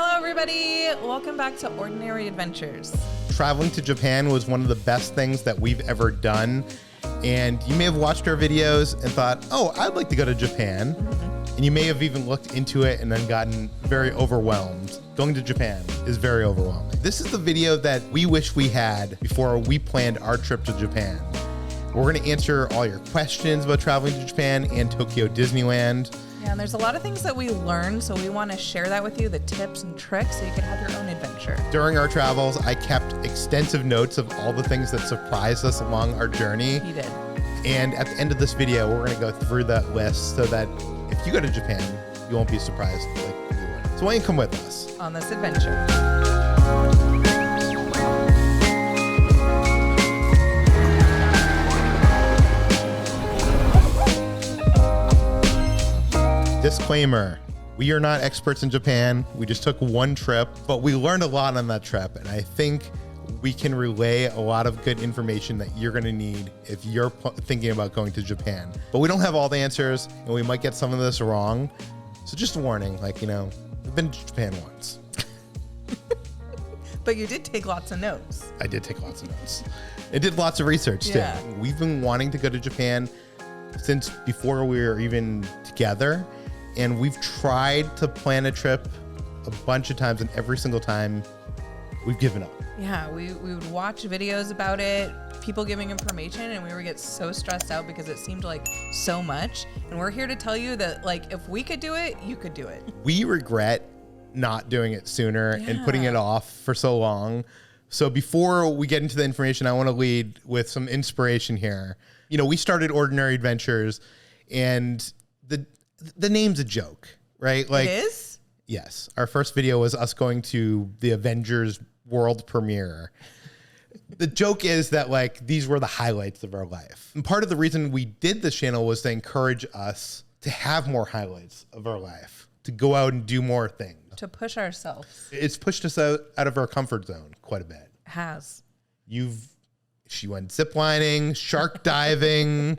Hello, everybody. Welcome back to Ordinary Adventures. Traveling to Japan was one of the best things that we've ever done. And you may have watched our videos and thought, oh, I'd like to go to Japan. Mm-hmm. And you may have even looked into it and then gotten very overwhelmed. Going to Japan is very overwhelming. This is the video that we wish we had before we planned our trip to Japan. We're going to answer all your questions about traveling to Japan and Tokyo Disneyland. Yeah, and there's a lot of things that we learned, so we want to share that with you, the tips and tricks, so you can have your own adventure. During our travels, I kept extensive notes of all the things that surprised us along our journey. You did. And at the end of this video, we're going to go through that list so that if you go to Japan, you won't be surprised like we were. So why don't you come with us on this adventure? Disclaimer, we are not experts in Japan. We just took one trip, but we learned a lot on that trip. And I think we can relay a lot of good information that you're going to need if you're thinking about going to Japan. But we don't have all the answers and we might get some of this wrong. So just a warning, I've been to Japan once. But you did take lots of notes. I did take lots of notes. I did lots of research too. We've been wanting to go to Japan since before we were even together. And we've tried to plan a trip a bunch of times, and every single time we've given up. Yeah, we would watch videos about it, people giving information, and we would get so stressed out because it seemed like so much. And we're here to tell you that, if we could do it, you could do it. We regret not doing it sooner and putting it off for so long. So before we get into the information, I want to lead with some inspiration here. We started Ordinary Adventures, and the name's a joke, right? It is? Yes. Our first video was us going to the Avengers world premiere. The joke is that these were the highlights of our life. And part of the reason we did this channel was to encourage us to have more highlights of our life, to go out and do more things. To push ourselves. It's pushed us out of our comfort zone quite a bit. It has. She went ziplining, shark diving.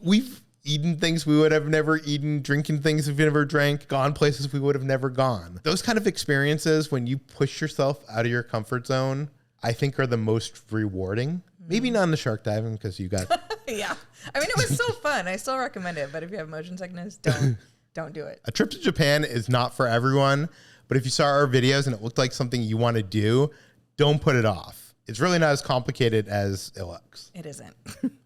We've eaten things we would have never eaten, drinking things we've never drank, gone places we would have never gone. Those kind of experiences, when you push yourself out of your comfort zone, I think are the most rewarding. Maybe not in the shark diving because you got... Yeah. It was so fun. I still recommend it. But if you have motion sickness, don't do it. A trip to Japan is not for everyone. But if you saw our videos and it looked like something you want to do, don't put it off. It's really not as complicated as it looks. It isn't.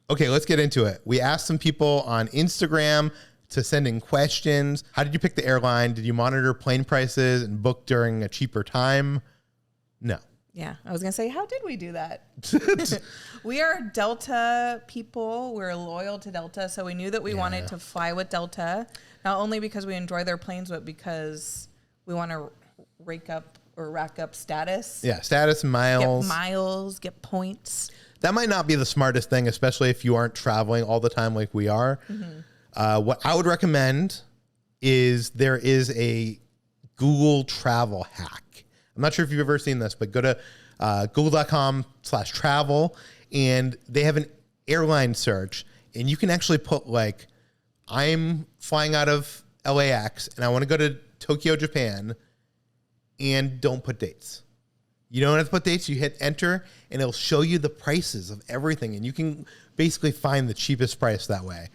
Okay, let's get into it. We asked some people on Instagram to send in questions. How did you pick the airline? Did you monitor plane prices and book during a cheaper time? No. Yeah, I was going to say, how did we do that? We are Delta people. We're loyal to Delta, so we knew that we wanted to fly with Delta, not only because we enjoy their planes, but because we want to rack up status. Yeah, status, miles. Get miles, get points. That might not be the smartest thing, especially if you aren't traveling all the time like we are. Mm-hmm. What I would recommend is there is a Google travel hack. I'm not sure if you've ever seen this, but go to google.com/travel, and they have an airline search, and you can actually put I'm flying out of LAX, and I want to go to Tokyo, Japan, and don't put dates. You don't have to put dates. You hit enter, and it'll show you the prices of everything, and you can basically find the cheapest price that way.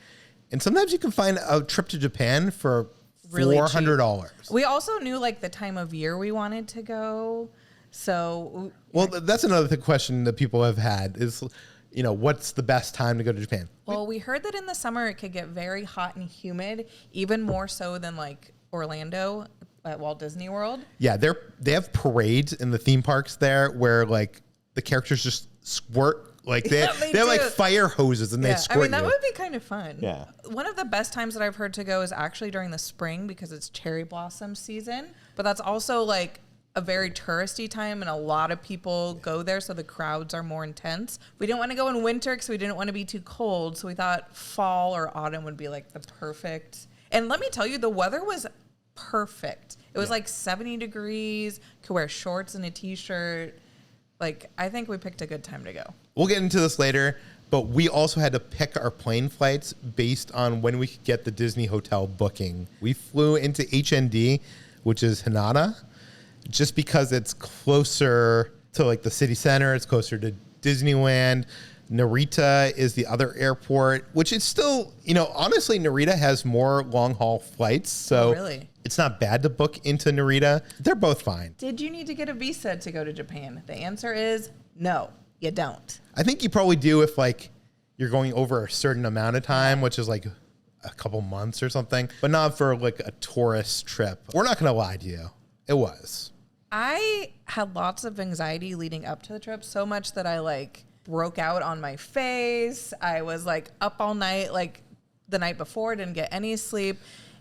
And sometimes you can find a trip to Japan for really $400. Cheap. We also knew the time of year we wanted to go. So, that's another question that people have had is, what's the best time to go to Japan? Well, we heard that in the summer it could get very hot and humid, even more so than Orlando at Walt Disney World. Yeah, they have parades in the theme parks there where the characters just squirt. They have fire hoses and they squirt. That would be kind of fun. Yeah. One of the best times that I've heard to go is actually during the spring because it's cherry blossom season. But that's also a very touristy time and a lot of people go there, so the crowds are more intense. We didn't want to go in winter because we didn't want to be too cold, so we thought fall or autumn would be the perfect. And let me tell you, the weather was perfect. It was 70 degrees, could wear shorts and a t-shirt. I think we picked a good time to go. We'll get into this later, but we also had to pick our plane flights based on when we could get the Disney hotel booking. We flew into HND, which is Hanada, just because it's closer to like the city center. It's closer to Disneyland. Narita is the other airport, which is still, honestly, Narita has more long haul flights. So really? It's not bad to book into Narita. They're both fine. Did you need to get a visa to go to Japan? The answer is no, you don't. I think you probably do if like you're going over a certain amount of time, which is like a couple months or something, but not for like a tourist trip. We're not going to lie to you. It was. I had lots of anxiety leading up to the trip, so much that I like broke out on my face. I was like up all night, like the night before, didn't get any sleep.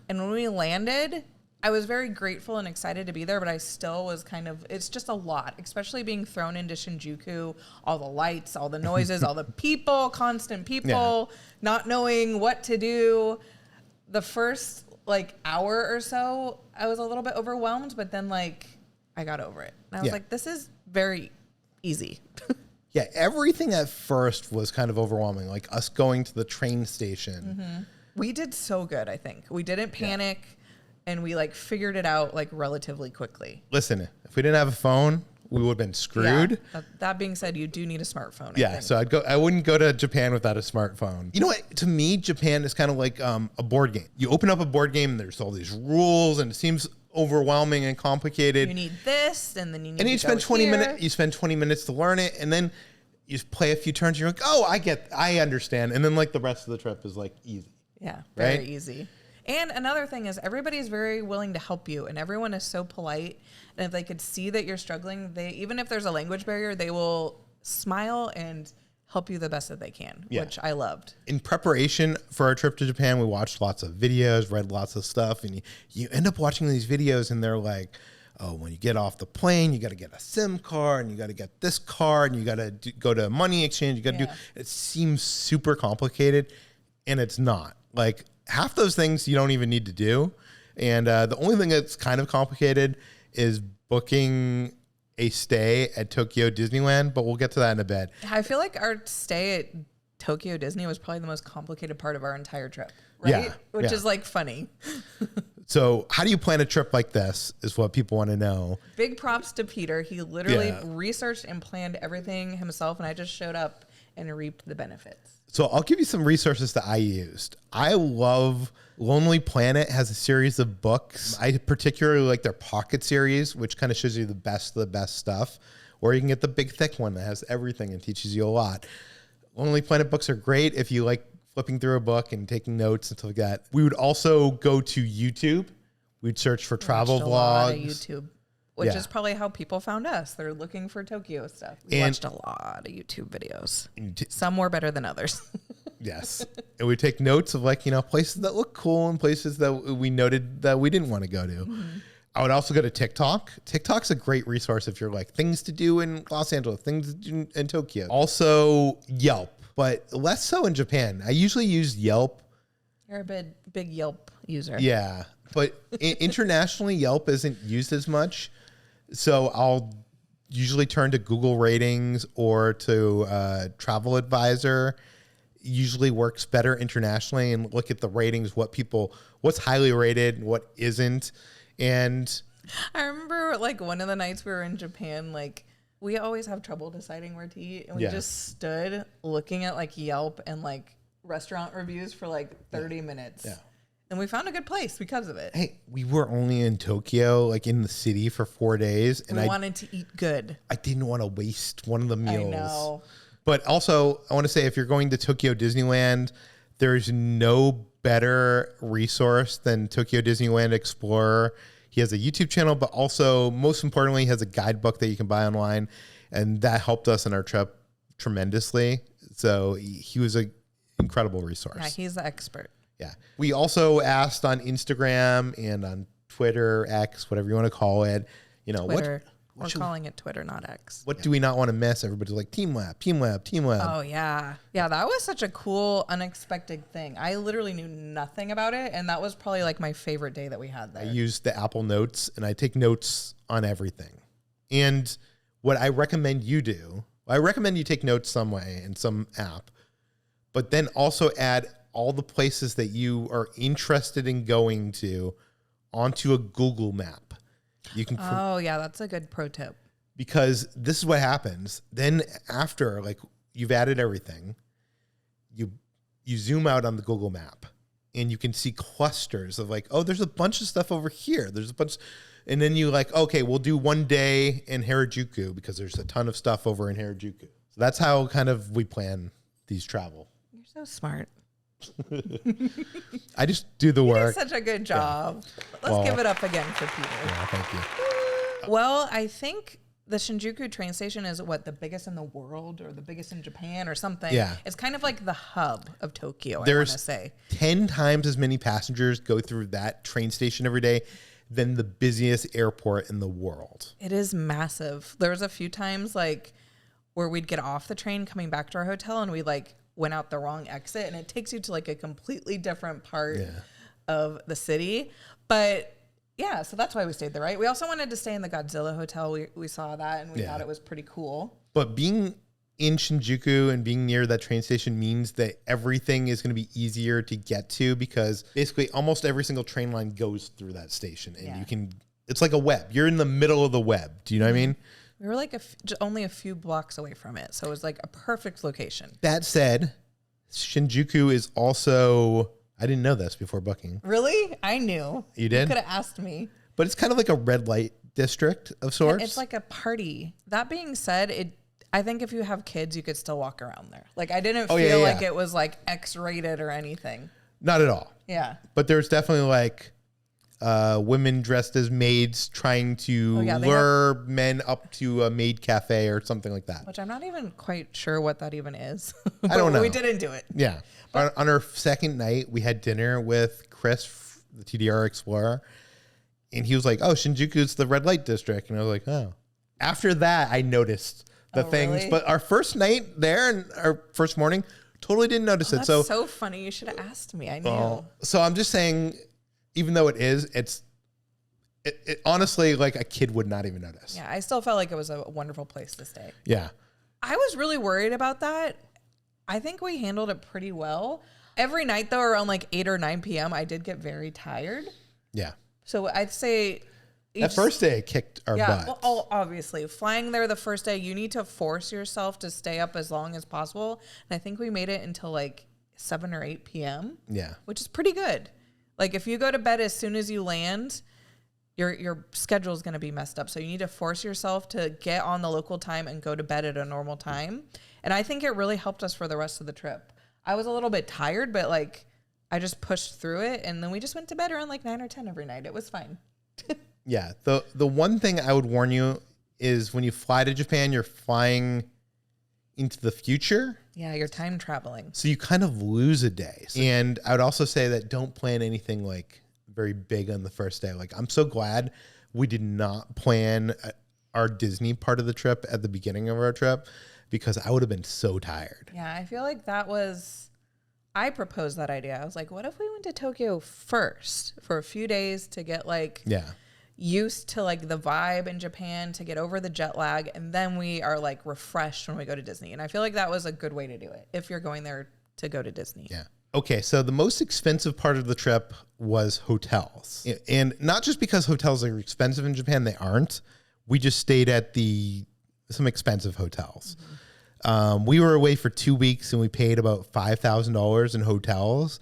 And when we landed, I was very grateful and excited to be there, but I still was it's just a lot, especially being thrown into Shinjuku, all the lights, all the noises, all the people, constant people, not knowing what to do. The first like hour or so, I was a little bit overwhelmed, but then like I got over it. And I was like, this is very easy. Yeah, everything at first was kind of overwhelming, like us going to the train station. Mm-hmm. We did so good, I think. We didn't panic, and we like figured it out like relatively quickly. Listen, if we didn't have a phone, we would have been screwed. Yeah. That being said, you do need a smartphone. Yeah, so I wouldn't go to Japan without a smartphone. You know what? To me, Japan is kind of like a board game. You open up a board game, and there's all these rules, and it seems overwhelming and complicated. You need this, and then you need. And you spend 20 minutes. You spend 20 minutes to learn it, and then you just play a few turns. And you're like, oh, I understand. And then like the rest of the trip is like easy. Yeah, very easy. And another thing is everybody's very willing to help you, and everyone is so polite. And if they could see that you're struggling, even if there's a language barrier, they will smile and help you the best that they can, which I loved. In preparation for our trip to Japan, we watched lots of videos, read lots of stuff, and you end up watching these videos, and they're like, oh, when you get off the plane, you got to get a SIM card, and you got to get this card, and you got to go to money exchange. You got to do. It seems super complicated, and it's not. Like half those things you don't even need to do, and the only thing that's kind of complicated is booking a stay at Tokyo Disneyland, but we'll get to that in a bit. I feel like our stay at Tokyo Disney was probably the most complicated part of our entire trip, right? Yeah, Which is like funny. So how do you plan a trip like this is what people want to know. Big props to Peter. He literally researched and planned everything himself, and I just showed up and reaped the benefits. So I'll give you some resources that I used. I love Lonely Planet has a series of books. I particularly like their Pocket series, which kind of shows you the best of the best stuff. Or you can get the big thick one that has everything and teaches you a lot. Lonely Planet books are great if you like flipping through a book and taking notes and stuff like that. We would also go to YouTube. We'd search for travel vlogs. A lot of YouTube. Which is probably how people found us. They're looking for Tokyo stuff. We watched a lot of YouTube videos. Some more better than others. Yes. And we take notes of like, places that look cool and places that we noted that we didn't want to go to. Mm-hmm. I would also go to TikTok. TikTok's a great resource if you're like things to do in Los Angeles, things to do in Tokyo. Also Yelp, but less so in Japan. I usually use Yelp. You're a big Yelp user. Yeah. But internationally, Yelp isn't used as much. So I'll usually turn to Google ratings or to Travel Advisor. Usually works better internationally, and look at the ratings, what's highly rated, what isn't. And I remember like one of the nights we were in Japan, like we always have trouble deciding where to eat. And we just stood looking at like Yelp and like restaurant reviews for like 30 minutes. Yeah. And we found a good place because of it. Hey, we were only in Tokyo, like in the city for 4 days. And we wanted to eat good. I didn't want to waste one of the meals. I know. But also, I want to say if you're going to Tokyo Disneyland, there's no better resource than Tokyo Disneyland Explorer. He has a YouTube channel, but also, most importantly, he has a guidebook that you can buy online. And that helped us in our trip tremendously. So he was an incredible resource. Yeah, he's the expert. Yeah. We also asked on Instagram and on Twitter, X, whatever you want to call it, Twitter. We're calling it Twitter, not X. What do we not want to miss? Everybody's like, Team Lab, Team Lab, Team Lab. Oh, yeah. Yeah, that was such a cool, unexpected thing. I literally knew nothing about it, and that was probably like my favorite day that we had there. I used the Apple Notes, and I take notes on everything. And what I recommend you do, I recommend you take notes some way in some app, but then also add all the places that you are interested in going to onto a Google map. You can Oh, yeah, that's a good pro tip. because this is what happens. Then after like you've added everything, you zoom out on the Google map and you can see clusters of like, oh, there's a bunch of stuff over here. There's a bunch, and then you like, okay, we'll do one day in Harajuku because there's a ton of stuff over in Harajuku. So that's how kind of we plan these travel. You're so smart. I just do the You work. did such a good job. Let's give it up again for Peter. Yeah, thank you. Well, I think the Shinjuku train station is the biggest in the world or the biggest in Japan or something. Yeah. It's kind of like the hub of Tokyo, I want There's to say. 10 times as many passengers go through that train station every day than the busiest airport in the world. It is massive. There was a few times like where we'd get off the train coming back to our hotel and we like went out the wrong exit and it takes you to like a completely different part of the city. But yeah, so that's why we stayed there, right? We also wanted to stay in the Godzilla Hotel. We saw that and we thought it was pretty cool. But being in Shinjuku and being near that train station means that everything is going to be easier to get to because basically almost every single train line goes through that station and you can, it's like a web. You're in the middle of the web. Do you know what I mean? We were like only a few blocks away from it. So it was like a perfect location. That said, Shinjuku is also, I didn't know this before booking. Really? I knew. You did? You could have asked me. But it's kind of like a red light district of sorts. It's like a party. That being said, I think if you have kids, you could still walk around there. Like I didn't feel like it was like X-rated or anything. Not at all. Yeah. But there's definitely like women dressed as maids trying to lure men up to a maid cafe or something like that. Which I'm not even quite sure what that even is. I don't know. We didn't do it. Yeah. On our second night, we had dinner with Chris, the TDR Explorer. And he was like, oh, Shinjuku's the red light district. And I was like, oh. After that, I noticed the things. Really? But our first night there and our first morning, totally didn't notice it. That's so funny. You should have asked me. I knew. So I'm just saying, even though it honestly, like a kid would not even notice. Yeah, I still felt like it was a wonderful place to stay. Yeah. I was really worried about that. I think we handled it pretty well. Every night, though, around like 8 or 9 p.m., I did get very tired. Yeah. So I'd say... That first day, it kicked our butt. Well, obviously. Flying there the first day, you need to force yourself to stay up as long as possible. And I think we made it until like 7 or 8 p.m. Yeah. Which is pretty good. Like if you go to bed as soon as you land, your schedule is going to be messed up. So you need to force yourself to get on the local time and go to bed at a normal time. And I think it really helped us for the rest of the trip. I was a little bit tired, but like I just pushed through it. And then we just went to bed around like 9 or 10 every night. It was fine. Yeah. The one thing I would warn you is when you fly to Japan, you're flying into the future. Yeah, you're time traveling. So you kind of lose a day. And I would also say that don't plan anything like very big on the first day. Like I'm so glad we did not plan our Disney part of the trip at the beginning of our trip because I would have been so tired. Yeah, I feel like I proposed that idea. I was like, what if we went to Tokyo first for a few days to get like used to like the vibe in Japan, to get over the jet lag, and then we are like refreshed when we go to Disney. And I feel like that was a good way to do it if you're going there to go to Disney. Yeah. Okay, so the most expensive part of the trip was hotels. And not just because hotels are expensive in Japan, they aren't. We just stayed at some expensive hotels. Mm-hmm. We were away for 2 weeks and we paid about $5,000 in hotels.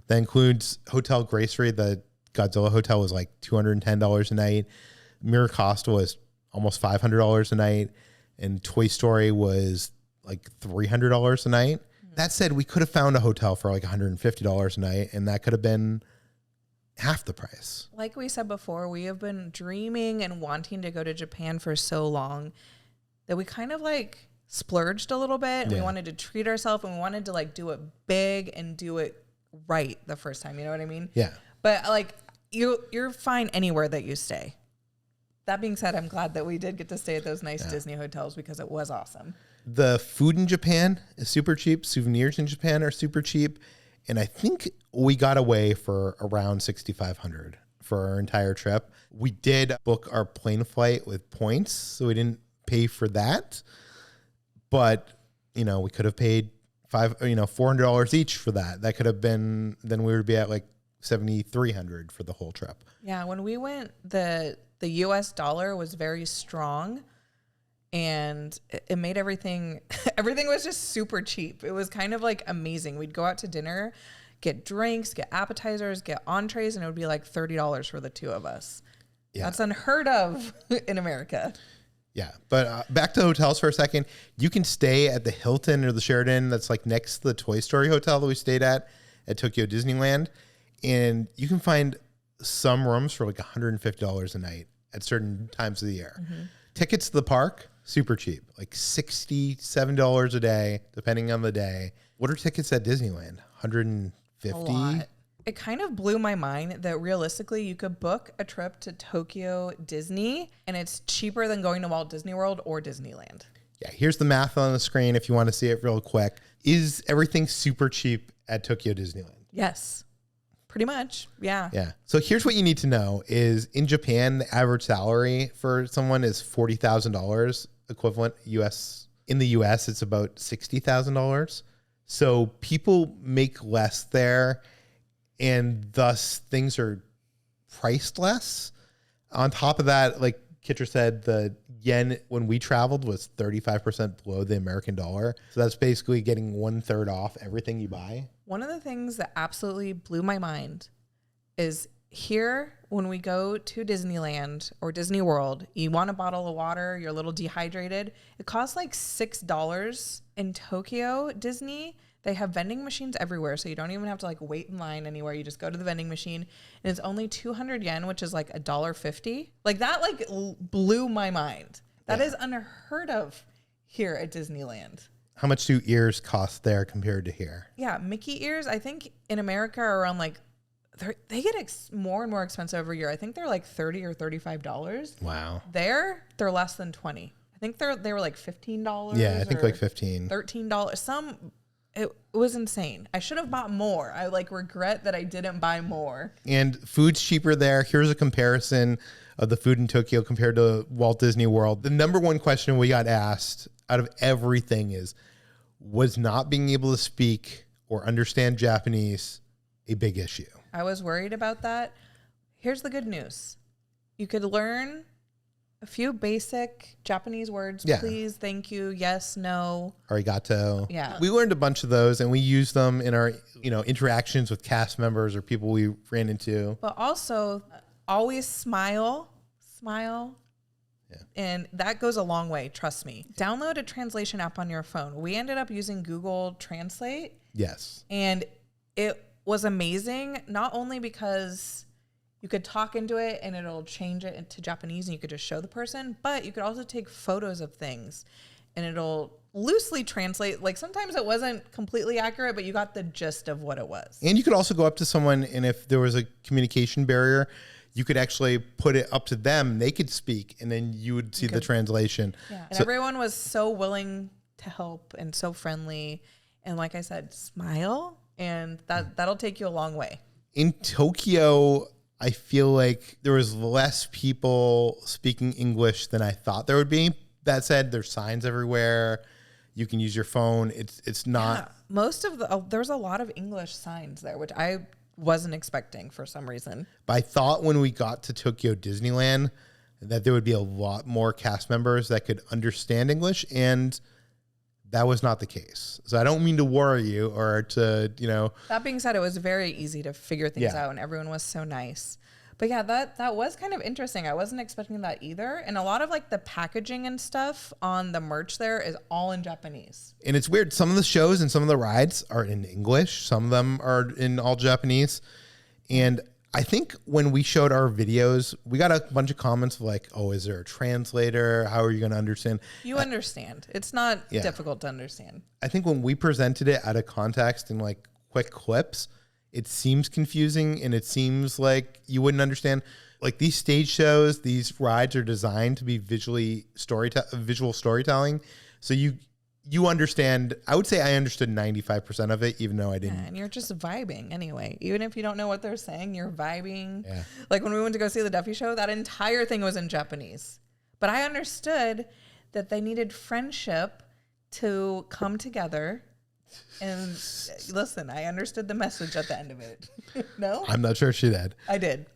That includes Hotel Gracery. The Godzilla Hotel was like $210 a night. Miracosta was almost $500 a night. And Toy Story was like $300 a night. That said, we could have found a hotel for like $150 a night, and that could have been half the price. Like we said before, we have been dreaming and wanting to go to Japan for so long that we kind of like splurged a little bit. Yeah. We wanted to treat ourselves, and we wanted to like do it big and do it right the first time. You know what I mean? Yeah. But like you're fine anywhere that you stay. That being said, I'm glad that we did get to stay at those nice Disney hotels because it was awesome. The food in Japan is super cheap. Souvenirs in Japan are super cheap. And I think we got away for around $6,500 for our entire trip. We did book our plane flight with points, so we didn't pay for that. But, we could have paid $400 each for that. That could have been, then we would be at like $7,300 for the whole trip. Yeah, when we went, the the US dollar was very strong, and it made everything was just super cheap. It was kind of like amazing. We'd go out to dinner, get drinks, get appetizers, get entrees, and it would be like $30 for the two of us. Yeah. That's unheard of in America. Yeah. But back to hotels for a second. You can stay at the Hilton or the Sheraton that's like next to the Toy Story hotel that we stayed at Tokyo Disneyland. And you can find some rooms for like $150 a night at certain times of the year. Mm-hmm. Tickets to the park, super cheap, like $67 a day, depending on the day. What are tickets at Disneyland? $150? A lot. It kind of blew my mind that realistically you could book a trip to Tokyo Disney and it's cheaper than going to Walt Disney World or Disneyland. Yeah, here's the math on the screen if you want to see it real quick. Is everything super cheap at Tokyo Disneyland? Yes, pretty much. Yeah. Yeah. So here's what you need to know is in Japan, the average salary for someone is $40,000 equivalent US. In the US, it's about $60,000. So people make less there, and thus things are priced less. On top of that, like Kitra said, the yen when we traveled was 35% below the American dollar. So that's basically getting 1/3 off everything you buy. One of the things that absolutely blew my mind is here when we go to Disneyland or Disney World, you want a bottle of water, you're a little dehydrated. It costs like $6. In Tokyo Disney, they have vending machines everywhere, so you don't even have to like wait in line anywhere. You just go to the vending machine, and it's only 200 yen, which is like $1.50. Like that, like blew my mind. That is unheard of here at Disneyland. How much do ears cost there compared to here? Yeah, Mickey ears, I think in America are around like they get more and more expensive every year. I think they're like $30 or $35. Wow. There, they're less than 20. I think they were like $15. Yeah, I think like 15. $13. It was insane. I should have bought more. I like regret that I didn't buy more. And food's cheaper there. Here's a comparison of the food in Tokyo compared to Walt Disney World. The number one question we got asked out of everything was not being able to speak or understand Japanese a big issue? I was worried about that. Here's the good news. You could learn a few basic Japanese words. Yeah. Please, thank you, yes, no. Arigato. Yeah. We learned a bunch of those and we used them in our, interactions with cast members or people we ran into. But also always smile. Yeah. And that goes a long way, trust me. Download a translation app on your phone. We ended up using Google Translate. Yes. And it was amazing, not only because you could talk into it and it'll change it into Japanese and you could just show the person, but you could also take photos of things and it'll loosely translate. Like sometimes it wasn't completely accurate, but you got the gist of what it was. And you could also go up to someone and if there was a communication barrier, you could actually put it up to them. They could speak and then you would see the translation. Yeah. And everyone was so willing to help and so friendly. And like I said, smile and that'll take you a long way. In Tokyo, I feel like there was less people speaking English than I thought there would be. That said, there's signs everywhere. You can use your phone. It's not. Yeah, there's a lot of English signs there, which I wasn't expecting for some reason. But I thought when we got to Tokyo Disneyland that there would be a lot more cast members that could understand English, and that was not the case. So I don't mean to worry you or to, That being said, it was very easy to figure things out and everyone was so nice. But yeah, that was kind of interesting. I wasn't expecting that either. And a lot of like the packaging and stuff on the merch there is all in Japanese. And it's weird. Some of the shows and some of the rides are in English. Some of them are in all Japanese. And I think when we showed our videos, we got a bunch of comments like, oh, is there a translator? How are you going to understand? You understand. It's not difficult to understand. I think when we presented it out of context in like quick clips, it seems confusing and it seems like you wouldn't understand. Like these stage shows, these rides are designed to be visual storytelling. So you understand. I would say I understood 95% of it, even though I didn't. Yeah, and you're just vibing anyway. Even if you don't know what they're saying, you're vibing. Yeah. Like when we went to go see the Duffy Show, that entire thing was in Japanese. But I understood that they needed friendship to come together. And listen, I understood the message at the end of it. No? I'm not sure she did. I did.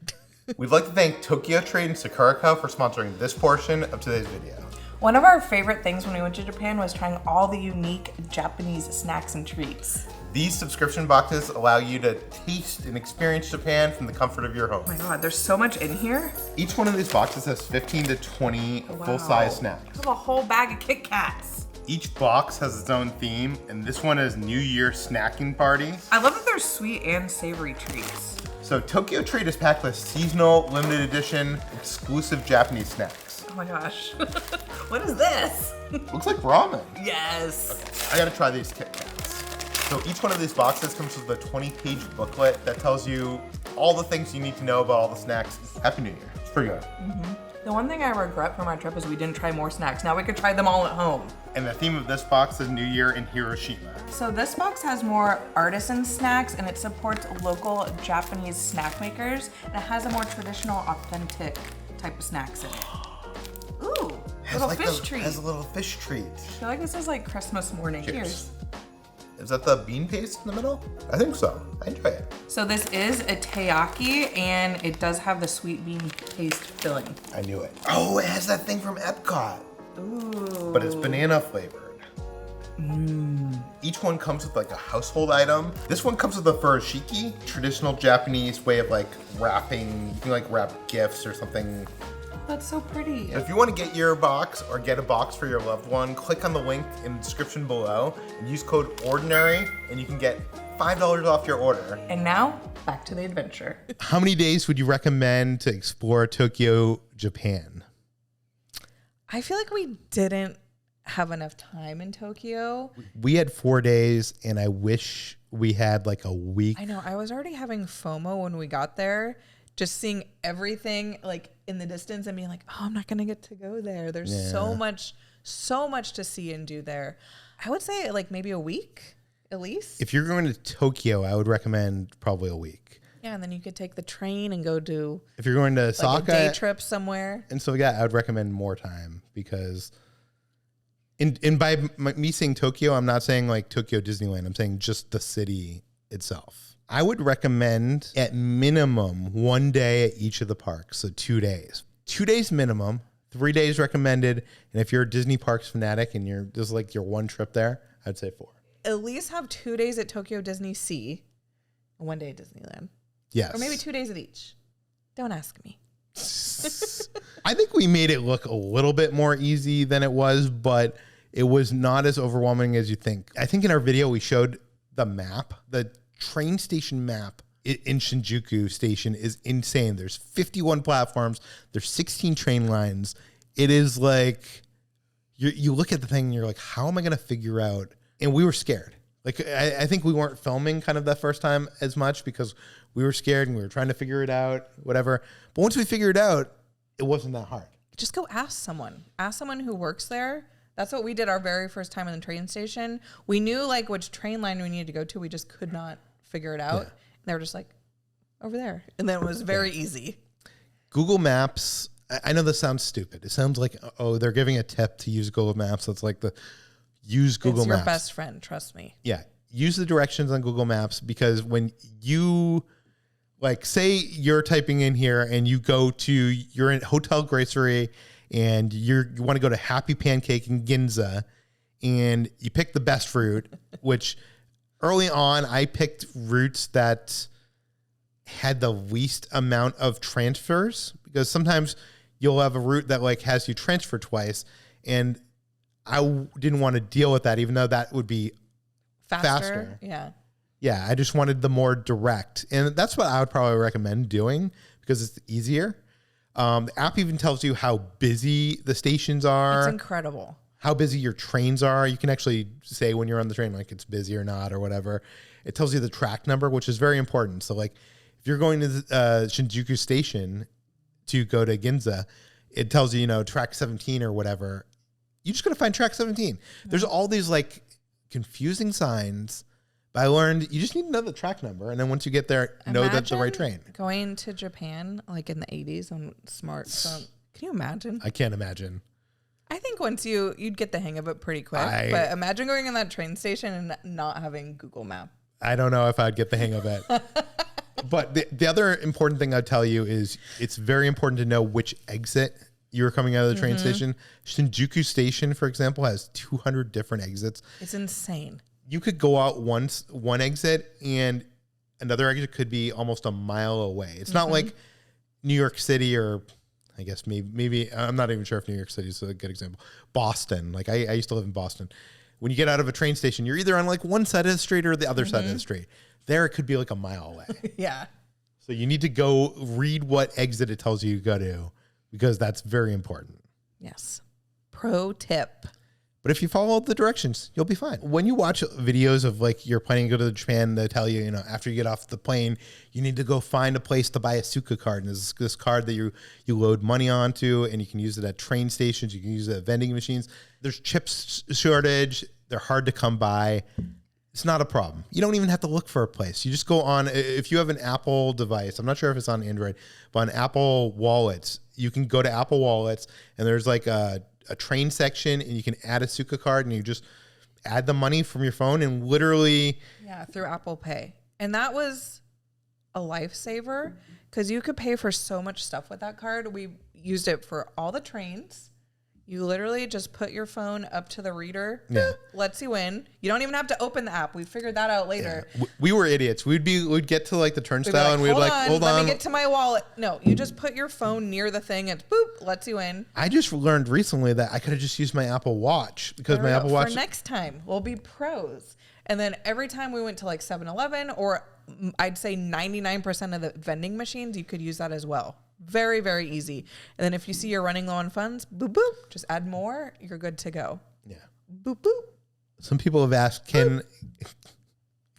We'd like to thank Tokyo Trade and Sakura for sponsoring this portion of today's video. One of our favorite things when we went to Japan was trying all the unique Japanese snacks and treats. These subscription boxes allow you to taste and experience Japan from the comfort of your home. Oh my god, there's so much in here. Each one of these boxes has 15 to 20 full-size snacks. I have a whole bag of Kit Kats. Each box has its own theme, and this one is New Year snacking party. I love that there's sweet and savory treats. So Tokyo Trade is packed with seasonal, limited edition, exclusive Japanese snacks. Oh my gosh. What is this? Looks like ramen. Yes. I gotta try these Kit Kats. So each one of these boxes comes with a 20-page booklet that tells you all the things you need to know about all the snacks. Happy New Year. It's pretty good. The one thing I regret from our trip is we didn't try more snacks. Now we could try them all at home. And the theme of this box is New Year in Hiroshima. So this box has more artisan snacks and it supports local Japanese snack makers. And it has a more traditional, authentic type of snacks in it. Ooh, little fish treat. Has a little fish treat. I feel like this is like Christmas morning. Cheers. Is that the bean paste in the middle? I think so. I enjoy it. So this is a teaki and it does have the sweet bean paste filling. I knew it. Oh, it has that thing from Epcot. Ooh. But it's banana flavored. Each one comes with like a household item. This one comes with a furoshiki, traditional Japanese way of like wrapping. You can like wrap gifts or something. That's so pretty. If you want to get your box or get a box for your loved one, click on the link in the description below and use code ORDINARY and you can get $5 off your order. And now, back to the adventure. How many days would you recommend to explore Tokyo, Japan? I feel like we didn't have enough time in Tokyo. We had 4 days and I wish we had like a week. I know, I was already having FOMO when we got there. Just seeing everything like in the distance and being like, oh, I'm not gonna get to go there. There's so much to see and do there. I would say like maybe a week at least. If you're going to Tokyo, I would recommend probably a week. Yeah, and then you could take the train and go do. If you're going to like Osaka, a day trip somewhere. And so yeah, I would recommend more time because, in by me saying Tokyo, I'm not saying like Tokyo Disneyland. I'm saying just the city itself. I would recommend at minimum 1 day at each of the parks. So 2 days. 2 days minimum, 3 days recommended. And if you're a Disney Parks fanatic and you're just like your one trip there, I'd say 4. At least have 2 days at Tokyo DisneySea and 1 day at Disneyland. Yes. Or maybe 2 days at each. Don't ask me. I think we made it look a little bit more easy than it was, but it was not as overwhelming as you think. I think in our video we showed the map, the train station map in Shinjuku station is insane. There's 51 platforms. There's 16 train lines. It is like, you look at the thing and you're like, how am I going to figure out? And we were scared. Like, I think we weren't filming kind of that first time as much because we were scared and we were trying to figure it out, whatever. But once we figured it out, it wasn't that hard. Just go ask someone. Ask someone who works there. That's what we did our very first time in the train station. We knew like which train line we needed to go to. We just could not figure it out. Yeah. And they were just like, over there. And then it was very easy. Google Maps, I know this sounds stupid. It sounds like, oh, they're giving a tip to use Google Maps. That's like use Google Maps. It's your best friend, trust me. Yeah. Use the directions on Google Maps because when you, like, say you're typing in here and you're in Hotel Grocery and you want to go to Happy Pancake in Ginza and you pick the best route, which early on I picked routes that had the least amount of transfers because sometimes you'll have a route that like has you transfer twice and I didn't want to deal with that even though that would be faster. Yeah. Yeah. I just wanted the more direct. And that's what I would probably recommend doing because it's easier. The app even tells you how busy the stations are. It's incredible. How busy your trains are. You can actually say when you're on the train, like it's busy or not or whatever. It tells you the track number, which is very important. So like if you're going to the Shinjuku station to go to Ginza, it tells you, track 17 or whatever. You just got to find track 17. Mm-hmm. There's all these like confusing signs, but I learned you just need to know the track number. And then once you get there, know that's the right train. Going to Japan like in the 80s on smartphone. Can you imagine? I can't imagine. I think once you'd get the hang of it pretty quick. But imagine going in that train station and not having Google Map. I don't know if I'd get the hang of it. But the other important thing I'd tell you is it's very important to know which exit you're coming out of the train station. Shinjuku Station, for example, has 200 different exits. It's insane. You could go out one exit and another exit could be almost a mile away. It's not like New York City or I guess maybe I'm not even sure if New York City is a good example. Boston, like I used to live in Boston. When you get out of a train station, you're either on like one side of the street or the other side of the street. There, it could be like a mile away. Yeah. So you need to go read what exit it tells you to go to because that's very important. Yes. Pro tip. But if you follow the directions, you'll be fine. When you watch videos of like you're planning to go to Japan, they tell you, after you get off the plane, you need to go find a place to buy a Suica card. And there's this card that you load money onto, and you can use it at train stations. You can use it at vending machines. There's chips shortage. They're hard to come by. It's not a problem. You don't even have to look for a place. You just go on. If you have an Apple device, I'm not sure if it's on Android, but on Apple Wallets, you can go to Apple Wallets, and there's like a train section, and you can add a Suica card, and you just add the money from your phone, and literally through Apple Pay. And that was a lifesaver because you could pay for so much stuff with that card. We used it for all the trains. You literally just put your phone up to the reader, lets you in. You don't even have to open the app. We figured that out later. Yeah. We were idiots. We'd get to like the turnstile and we'd hold on, let me get to my wallet. No, you just put your phone near the thing and boop, lets you in. I just learned recently that I could have just used my Apple Watch because my Apple Watch. For next time, we'll be pros. And then every time we went to like 7-Eleven, or I'd say 99% of the vending machines, you could use that as well. Very, very easy. And then if you see you're running low on funds, boop, boop, just add more. You're good to go. Yeah. Boop, boop. Some people have asked, you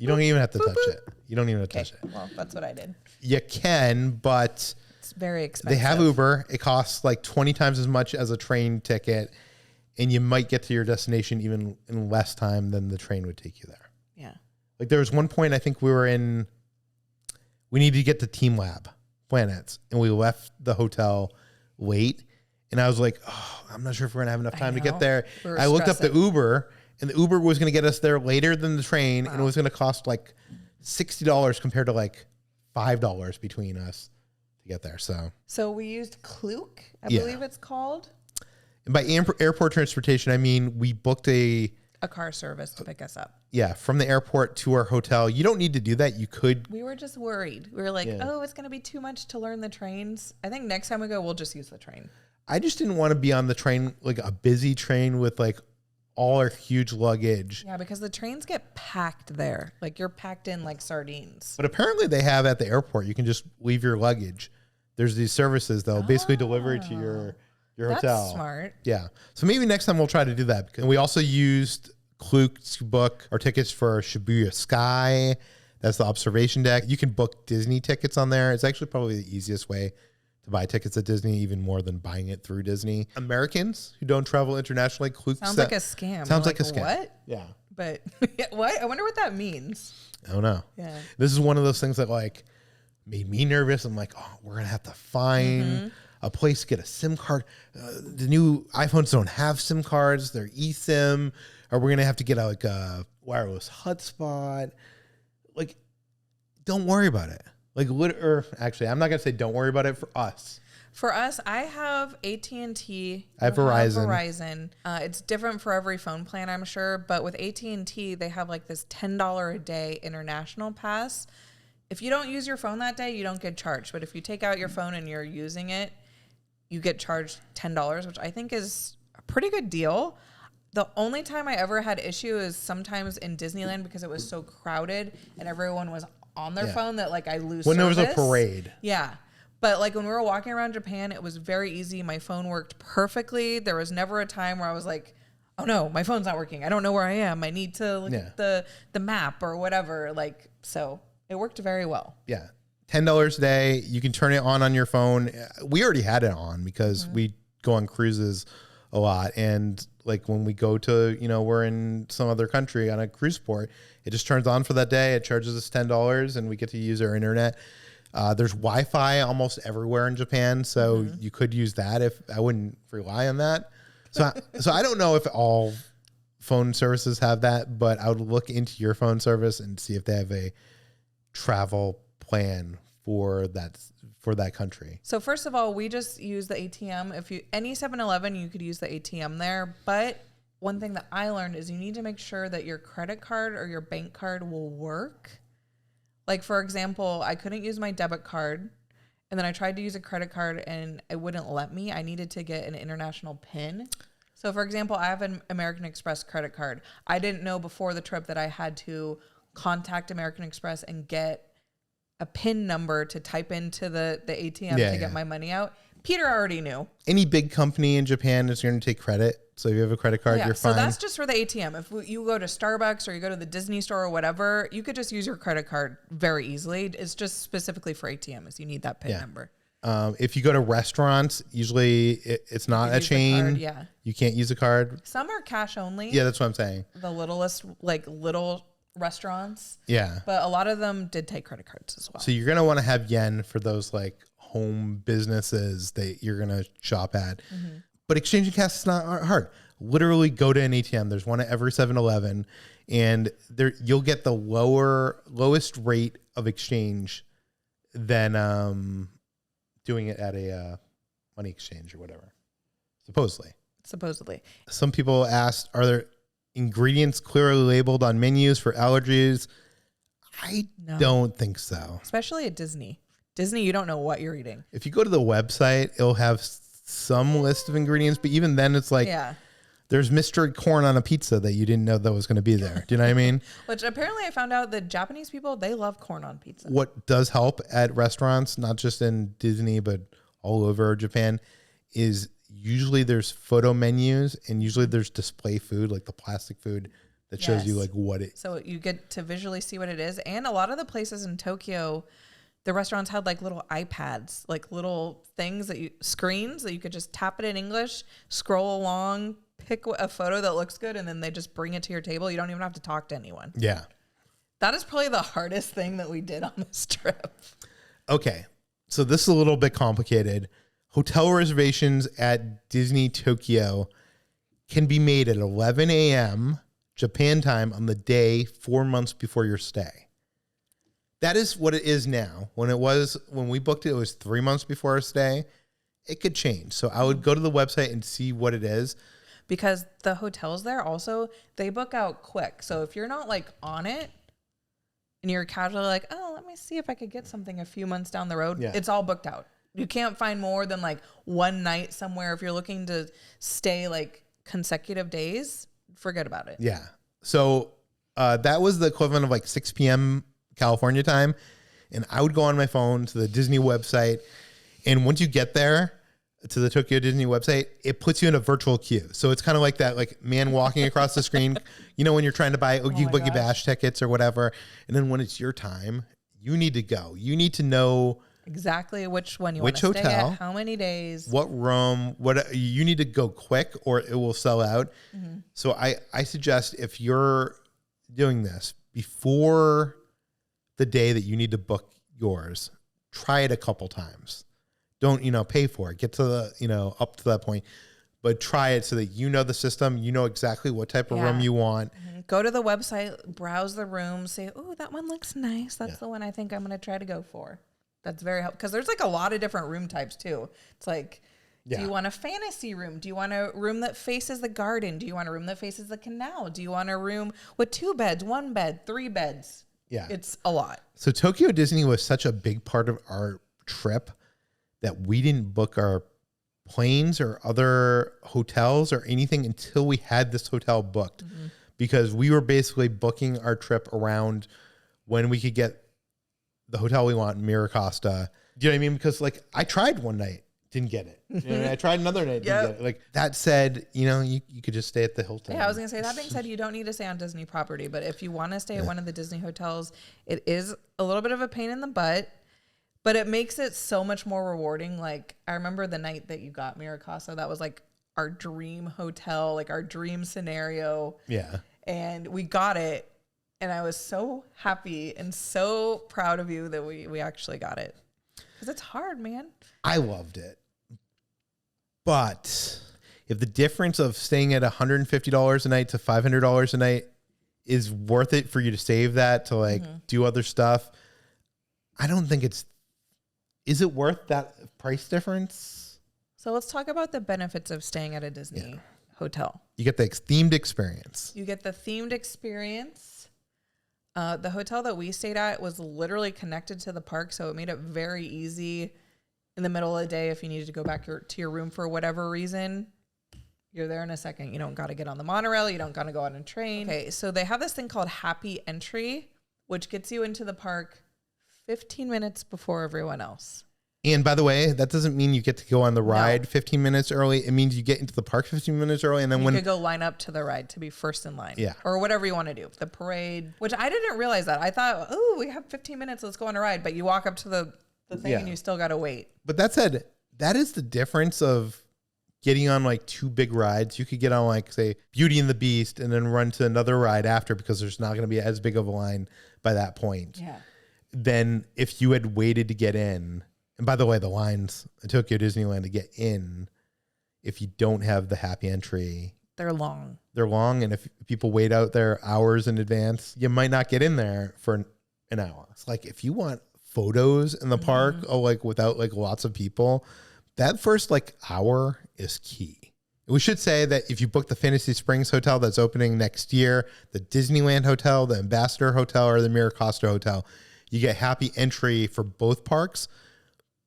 don't even have to touch it. You don't even have to touch it. Well, that's what I did. You can, but it's very expensive. They have Uber. It costs like 20 times as much as a train ticket. And you might get to your destination even in less time than the train would take you there. Yeah. Like there was one point I think we needed to get to Team Lab Planets, and we left the hotel late, and I was like, I'm not sure if we're gonna have enough time to get there. I looked up the Uber, and the Uber was gonna get us there later than the train, and it was gonna cost like $60 compared to like $5 between us to get there. So we used Klook, I believe it's called. And by airport transportation, I mean we booked a car service to pick us up. Yeah, from the airport to our hotel. You don't need to do that. You could. We were just worried. We were like, it's going to be too much to learn the trains. I think next time we go, we'll just use the train. I just didn't want to be on the train, like a busy train with like all our huge luggage. Yeah, because the trains get packed there. Like you're packed in like sardines. But apparently they have at the airport, you can just leave your luggage. There's these services that'll basically deliver it to your hotel. That's smart. Yeah. So maybe next time we'll try to do that. And we also used Klook to book our tickets for Shibuya Sky. That's the observation deck. You can book Disney tickets on there. It's actually probably the easiest way to buy tickets at Disney, even more than buying it through Disney. Americans who don't travel internationally, Klook sounds like a scam. Sounds like a scam. What? Yeah. But what? I wonder what that means. I don't know. Yeah. This is one of those things that like made me nervous. I'm like, we're gonna have to find a place to get a SIM card. The new iPhones don't have SIM cards; they're eSIM. Or we're gonna have to get like a wireless hotspot. Like, don't worry about it. Or actually, I'm not gonna say don't worry about it for us. For us, I have AT&T. I have Verizon. It's different for every phone plan, I'm sure. But with AT&T, they have like this $10 a day international pass. If you don't use your phone that day, you don't get charged. But if you take out your phone and you're using it, you get charged $10, which I think is a pretty good deal. The only time I ever had issue is sometimes in Disneyland because it was so crowded and everyone was on their phone that like I lose when service. There was a parade. Yeah. But like when we were walking around Japan, it was very easy. My phone worked perfectly. There was never a time where I was like, oh no, my phone's not working. I don't know where I am. I need to look at the map or whatever. Like, so it worked very well. Yeah. $10 a day. You can turn it on your phone. We already had it on because we go on cruises a lot. And like when we go to, we're in some other country on a cruise port, it just turns on for that day. It charges us $10 and we get to use our internet. There's Wi-Fi almost everywhere in Japan. So you could use that. If I wouldn't rely on that. So I don't know if all phone services have that, but I would look into your phone service and see if they have a travel plan for that country? So first of all, we just use the ATM. If you any 7-Eleven, you could use the ATM there. But one thing that I learned is you need to make sure that your credit card or your bank card will work. Like, for example, I couldn't use my debit card, and then I tried to use a credit card, and it wouldn't let me. I needed to get an international PIN. So, for example, I have an American Express credit card. I didn't know before the trip that I had to contact American Express and get a PIN number to type into the ATM to get my money out. Peter already knew. Any big company in Japan is going to take credit. So if you have a credit card, you're fine. So that's just for the ATM. If you go to Starbucks or you go to the Disney store or whatever, you could just use your credit card very easily. It's just specifically for ATMs. You need that PIN number. If you go to restaurants, usually it's not a chain. You can't use a card. Some are cash only. Yeah, that's what I'm saying. The littlest, like little restaurants. Yeah. But a lot of them did take credit cards as well. So you're going to want to have yen for those like home businesses that you're going to shop at. Mm-hmm. But exchanging cash is not hard. Literally go to an ATM. There's one at every 7-Eleven, and there you'll get the lowest rate of exchange than doing it at a money exchange or whatever. Supposedly. Some people asked, are there ingredients clearly labeled on menus for allergies? I don't think so. Especially at Disney. Disney, you don't know what you're eating. If you go to the website, it'll have some list of ingredients, but even then it's like there's mystery corn on a pizza that you didn't know that was going to be there. Do you know what I mean? Which apparently I found out that Japanese people, they love corn on pizza. What does help at restaurants, not just in Disney, but all over Japan, is usually there's photo menus and usually there's display food, like the plastic food that shows you like what it. So you get to visually see what it is. And a lot of the places in Tokyo, the restaurants had like little iPads, like little things screens that you could just tap it in English, scroll along, pick a photo that looks good, and then they just bring it to your table. You don't even have to talk to anyone. Yeah. That is probably the hardest thing that we did on this trip. Okay. So this is a little bit complicated. Hotel reservations at Disney Tokyo can be made at 11 a.m. Japan time on the day 4 months before your stay. That is what it is now. When we booked it, it was 3 months before our stay. It could change. So I would go to the website and see what it is. Because the hotels there also, they book out quick. So if you're not like on it and you're casually like, oh, let me see if I could get something a few months down the road, it's all booked out. You can't find more than like one night somewhere. If you're looking to stay like consecutive days, forget about it. Yeah. So that was the equivalent of like 6 p.m. California time. And I would go on my phone to the Disney website. And once you get there to the Tokyo Disney website, it puts you in a virtual queue. So it's kind of like that, like man walking across the screen, you know, when you're trying to buy Oogie Boogie Bash tickets or whatever. And then when it's your time, you need to go. You need to know exactly which one you want to stay at, how many days, what room, what you need to go quick or it will sell out. Mm-hmm. So I suggest if you're doing this before the day that you need to book yours, try it a couple times. Don't, pay for it. Get to the, up to that point, but try it so that you know the system, you know exactly what type of room you want. Mm-hmm. Go to the website, browse the room, say, oh, that one looks nice. That's the one I think I'm going to try to go for. That's very helpful because there's like a lot of different room types too. It's like, do you want a fantasy room? Do you want a room that faces the garden? Do you want a room that faces the canal? Do you want a room with 2 beds, 1 bed, 3 beds? Yeah. It's a lot. So Tokyo Disney was such a big part of our trip that we didn't book our planes or other hotels or anything until we had this hotel booked because we were basically booking our trip around when we could get the hotel we want in Miracosta. Do you know what I mean? Because like I tried one night, didn't get it. You know, I tried another night, didn't get it. Like that said, you could just stay at the Hilton. Yeah, I was going to say, that being said, you don't need to stay on Disney property, but if you want to stay at one of the Disney hotels, it is a little bit of a pain in the butt, but it makes it so much more rewarding. Like I remember the night that you got Miracosta, that was like our dream hotel, like our dream scenario. Yeah. And we got it. And I was so happy and so proud of you that we actually got it. Because it's hard, man. I loved it. But if the difference of staying at $150 a night to $500 a night is worth it for you to save that to like do other stuff, I don't think is it worth that price difference? So let's talk about the benefits of staying at a Disney hotel. You get the themed experience. You get the themed experience. The hotel that we stayed at was literally connected to the park, so it made it very easy in the middle of the day if you needed to go back to your room for whatever reason. You're there in a second. You don't got to get on the monorail. You don't got to go on a train. Okay, so they have this thing called Happy Entry, which gets you into the park 15 minutes before everyone else. And by the way, that doesn't mean you get to go on the ride 15 minutes early. It means you get into the park 15 minutes early. And then you could go line up to the ride to be first in line. Yeah. Or whatever you want to do. The parade, which I didn't realize that. I thought, oh, we have 15 minutes. Let's go on a ride. But you walk up to the thing and you still got to wait. But that said, that is the difference of getting on like two big rides. You could get on like, say, Beauty and the Beast and then run to another ride after because there's not going to be as big of a line by that point. Yeah. Than if you had waited to get in. And by the way, the lines at Tokyo Disneyland to get in, if you don't have the Happy Entry, they're long. They're long. And if people wait out there hours in advance, you might not get in there for an hour. It's like if you want photos in the park, like without like lots of people, that first like hour is key. We should say that if you book the Fantasy Springs Hotel that's opening next year, the Disneyland Hotel, the Ambassador Hotel, or the Miracosta Hotel, you get Happy Entry for both parks.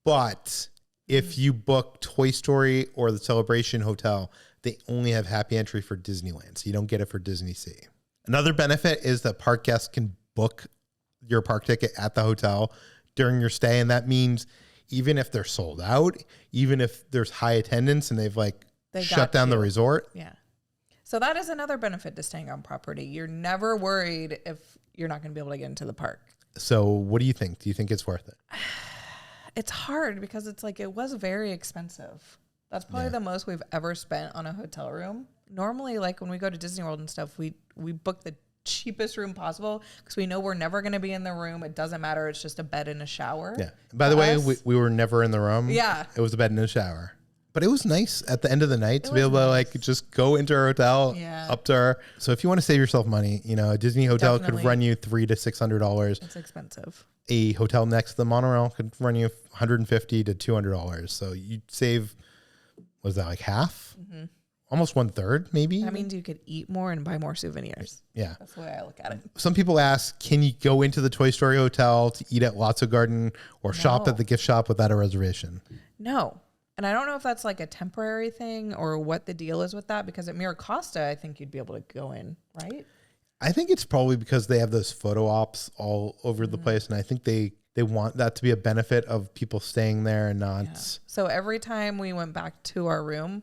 But if you book Toy Story or the Celebration Hotel, they only have Happy Entry for Disneyland. So you don't get it for DisneySea. Another benefit is that park guests can book your park ticket at the hotel during your stay. And that means even if they're sold out, even if there's high attendance and they've shut down the resort. Yeah. So that is another benefit to staying on property. You're never worried if you're not going to be able to get into the park. So what do you think? Do you think it's worth it? It's hard because it's like it was very expensive. That's probably the most we've ever spent on a hotel room. Normally, like when we go to Disney World and stuff, we book the cheapest room possible because we know we're never going to be in the room. It doesn't matter. It's just a bed and a shower. Yeah. By the way, we were never in the room. Yeah. It was a bed and a shower. But it was nice at the end of the night to be able to like just go into our hotel up to our. So if you want to save yourself money, a Disney hotel could run you $300 to $600. It's expensive. A hotel next to the monorail could run you $150 to $200. So you'd save, was that like half? Mm-hmm. Almost 1/3 maybe. That means you could eat more and buy more souvenirs. Yeah. That's the way I look at it. Some people ask, can you go into the Toy Story Hotel to eat at Lotso Garden or shop at the gift shop without a reservation? No. And I don't know if that's like a temporary thing or what the deal is with that, because at Miracosta, I think you'd be able to go in, right? I think it's probably because they have those photo ops all over the place. And I think they want that to be a benefit of people staying there and not. Yeah. So every time we went back to our room,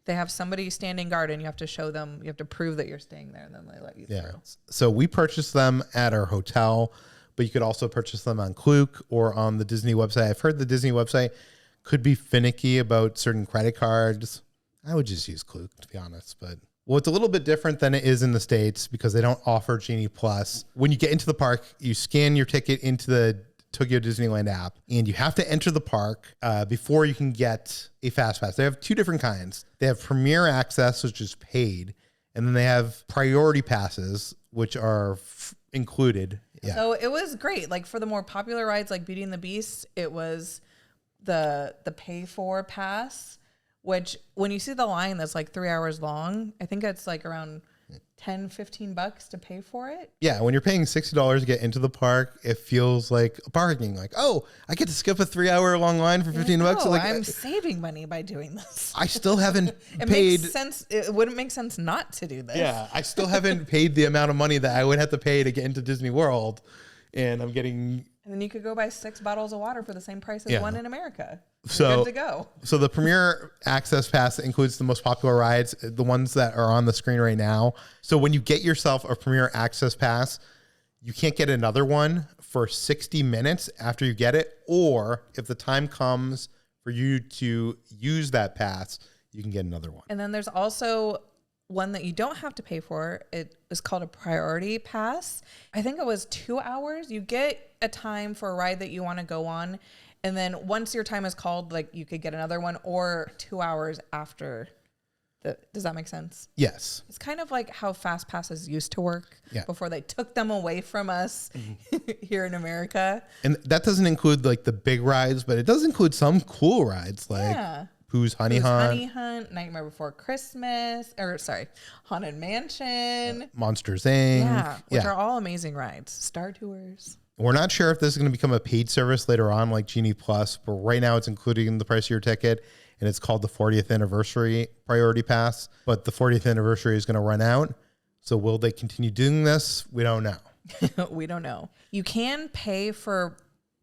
they have somebody standing guard and you have to show them, you have to prove that you're staying there and then they let you through. So we purchased them at our hotel, but you could also purchase them on Klook or on the Disney website. I've heard the Disney website could be finicky about certain credit cards. I would just use Klook, to be honest. But well, it's a little bit different than it is in the States because they don't offer Genie Plus. When you get into the park, you scan your ticket into the Tokyo Disneyland app, and you have to enter the park before you can get a fast pass. They have two different kinds. They have Premier Access, which is paid, and then they have Priority Passes, which are included. Yeah. So it was great. Like for the more popular rides like Beauty and the Beast, it was the pay for pass, which when you see the line that's like 3 hours long, I think it's like around $10-15 to pay for it. Yeah, when you're paying $60 to get into the park, it feels like a bargaining. Like, oh, I get to skip a 3 hour long line for $15. So like, I'm saving money by doing this. I still haven't it paid. Makes sense. It wouldn't make sense not to do this. Yeah, I still haven't paid the amount of money that I would have to pay to get into Disney World, and I'm getting. And then you could go buy 6 bottles of water for the same price as one in America. So good to go. So the Premier Access Pass includes the most popular rides, the ones that are on the screen right now. So when you get yourself a Premier Access Pass, you can't get another one for 60 minutes after you get it. Or if the time comes for you to use that pass, you can get another one. And then there's also one that you don't have to pay for. It is called a Priority Pass. I think it was 2 hours. You get a time for a ride that you want to go on. And then once your time is called, like you could get another one or 2 hours after Does that make sense? Yes. It's kind of like how fast passes used to work before they took them away from us here in America. And that doesn't include like the big rides, but it does include some cool rides like Pooh's Honey Hunt, Nightmare Before Christmas, Haunted Mansion, Monsters Inc. Yeah, which are all amazing rides. Star Tours. We're not sure if this is going to become a paid service later on like Genie Plus, but right now it's included in the price of your ticket. And it's called the 40th Anniversary Priority Pass. But the 40th anniversary is going to run out. So will they continue doing this? We don't know. We don't know. You can pay for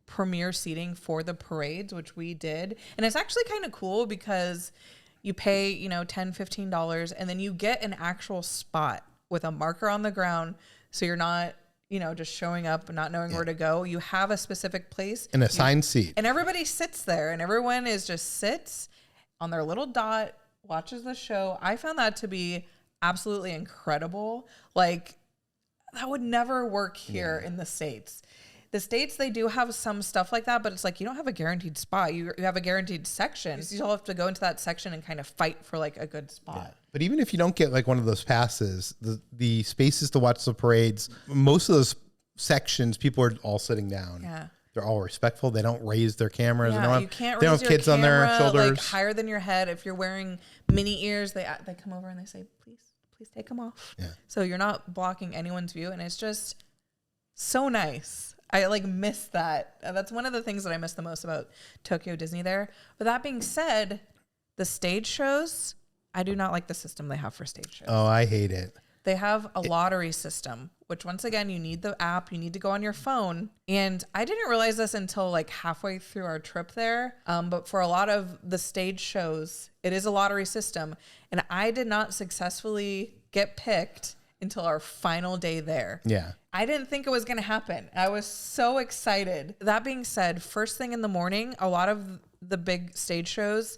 premier seating for the parades, which we did. And it's actually kind of cool because you pay, $10, $15, and then you get an actual spot with a marker on the ground. So you're not, just showing up and not knowing where to go. You have a specific place. An assigned seat. And everybody sits there, and everyone sits on their little dot, watches the show. I found that to be absolutely incredible. Like, that would never work here in the States. The States, they do have some stuff like that, but it's like you don't have a guaranteed spot. You have a guaranteed section. You still have to go into that section and kind of fight for like a good spot. Yeah. But even if you don't get like one of those passes, the spaces to watch the parades, most of those sections, people are all sitting down. Yeah. They're all respectful. They don't raise their cameras. Yeah, you can't raise your kids camera, on their shoulders. Like higher than your head. If you're wearing mini ears, they come over and they say, please take them off. Yeah. So you're not blocking anyone's view. And it's just so nice. I like miss that. That's one of the things that I miss the most about Tokyo Disney there. But that being said, the stage shows, I do not like the system they have for stage shows. Oh, I hate it. They have a lottery system, which once again, you need the app, you need to go on your phone. And I didn't realize this until like halfway through our trip there. But for a lot of the stage shows, it is a lottery system. And I did not successfully get picked until our final day there. Yeah. I didn't think it was going to happen. I was so excited. That being said, first thing in the morning, a lot of the big stage shows,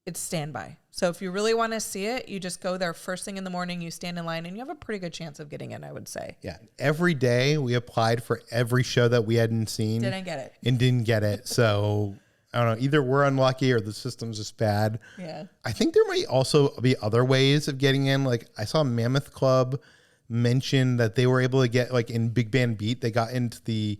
it's standby. So if you really want to see it, you just go there first thing in the morning, you stand in line, and you have a pretty good chance of getting in, I would say. Yeah. Every day we applied for every show that we hadn't seen. Didn't get it. And didn't get it. So I don't know, either we're unlucky or the system's just bad. Yeah. I think there might also be other ways of getting in. Like I saw Mammoth Club mention that they were able to get like in Big Band Beat, they got into the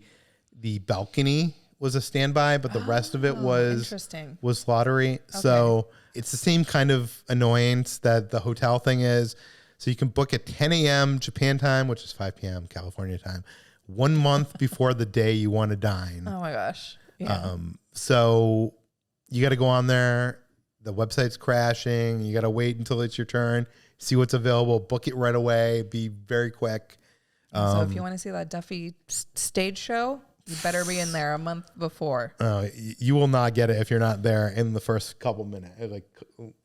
balcony was a standby, but the rest of it was lottery. Okay. So it's the same kind of annoyance that the hotel thing is. So you can book at 10 a.m. Japan time, which is 5 p.m. California time, 1 month before the day you want to dine. Oh my gosh. Yeah. So you got to go on there. The website's crashing. You got to wait until it's your turn, see what's available, book it right away, be very quick. So if you want to see that Duffy stage show, you better be in there a month before. You will not get it if you're not there in the first couple minutes, like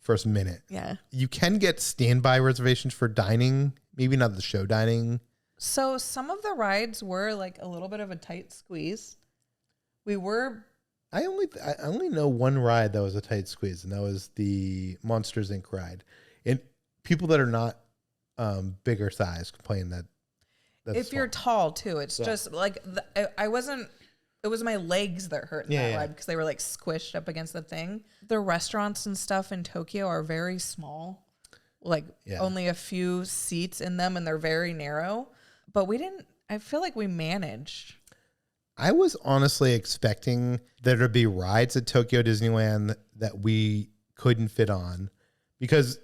first minute. Yeah. You can get standby reservations for dining, maybe not the show dining. So some of the rides were like a little bit of a tight squeeze. I only know one ride that was a tight squeeze, and that was the Monsters Inc. ride. And people that are not bigger size complain that. If you're tall too, it's just like it was my legs that hurt in that ride because they were like squished up against the thing. The restaurants and stuff in Tokyo are very small, like only a few seats in them, and they're very narrow. But I feel like we managed. I was honestly expecting there to be rides at Tokyo Disneyland that we couldn't fit on because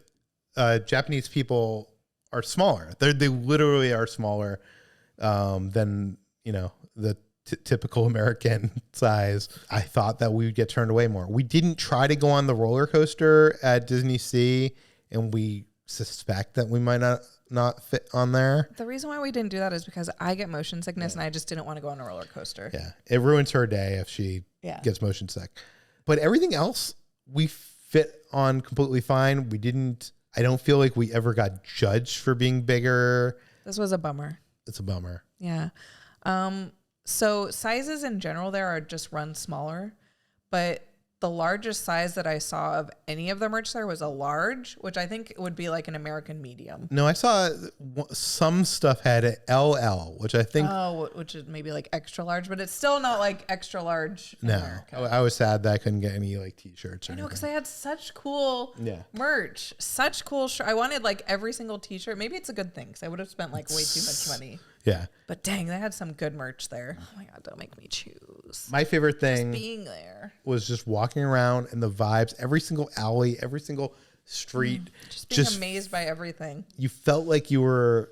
Japanese people are smaller. They literally are smaller than, the typical American size. I thought that we would get turned away more. We didn't try to go on the roller coaster at DisneySea, and we suspect that we might not fit on there. The reason why we didn't do that is because I get motion sickness and I just didn't want to go on a roller coaster. Yeah. It ruins her day if she gets motion sick. But everything else we fit on completely fine. I don't feel like we ever got judged for being bigger. This was a bummer. It's a bummer. Yeah. So sizes in general there are just run smaller, but the largest size that I saw of any of the merch there was a large, which I think would be like an American medium. No, I saw some stuff had an LL, which I think. Oh, which is maybe like extra large, but it's still not like extra large in No, America. I was sad that I couldn't get any like t-shirts. Or I know, because anything. they had such cool merch, such cool I wanted like every single t-shirt. Maybe it's a good thing because I would have spent like way too much money. Yeah. But dang, they had some good merch there. Oh my God, don't make me choose. My favorite thing Just being there was just walking around and the vibes, every single alley, every single street. Just being amazed by everything. You felt like you were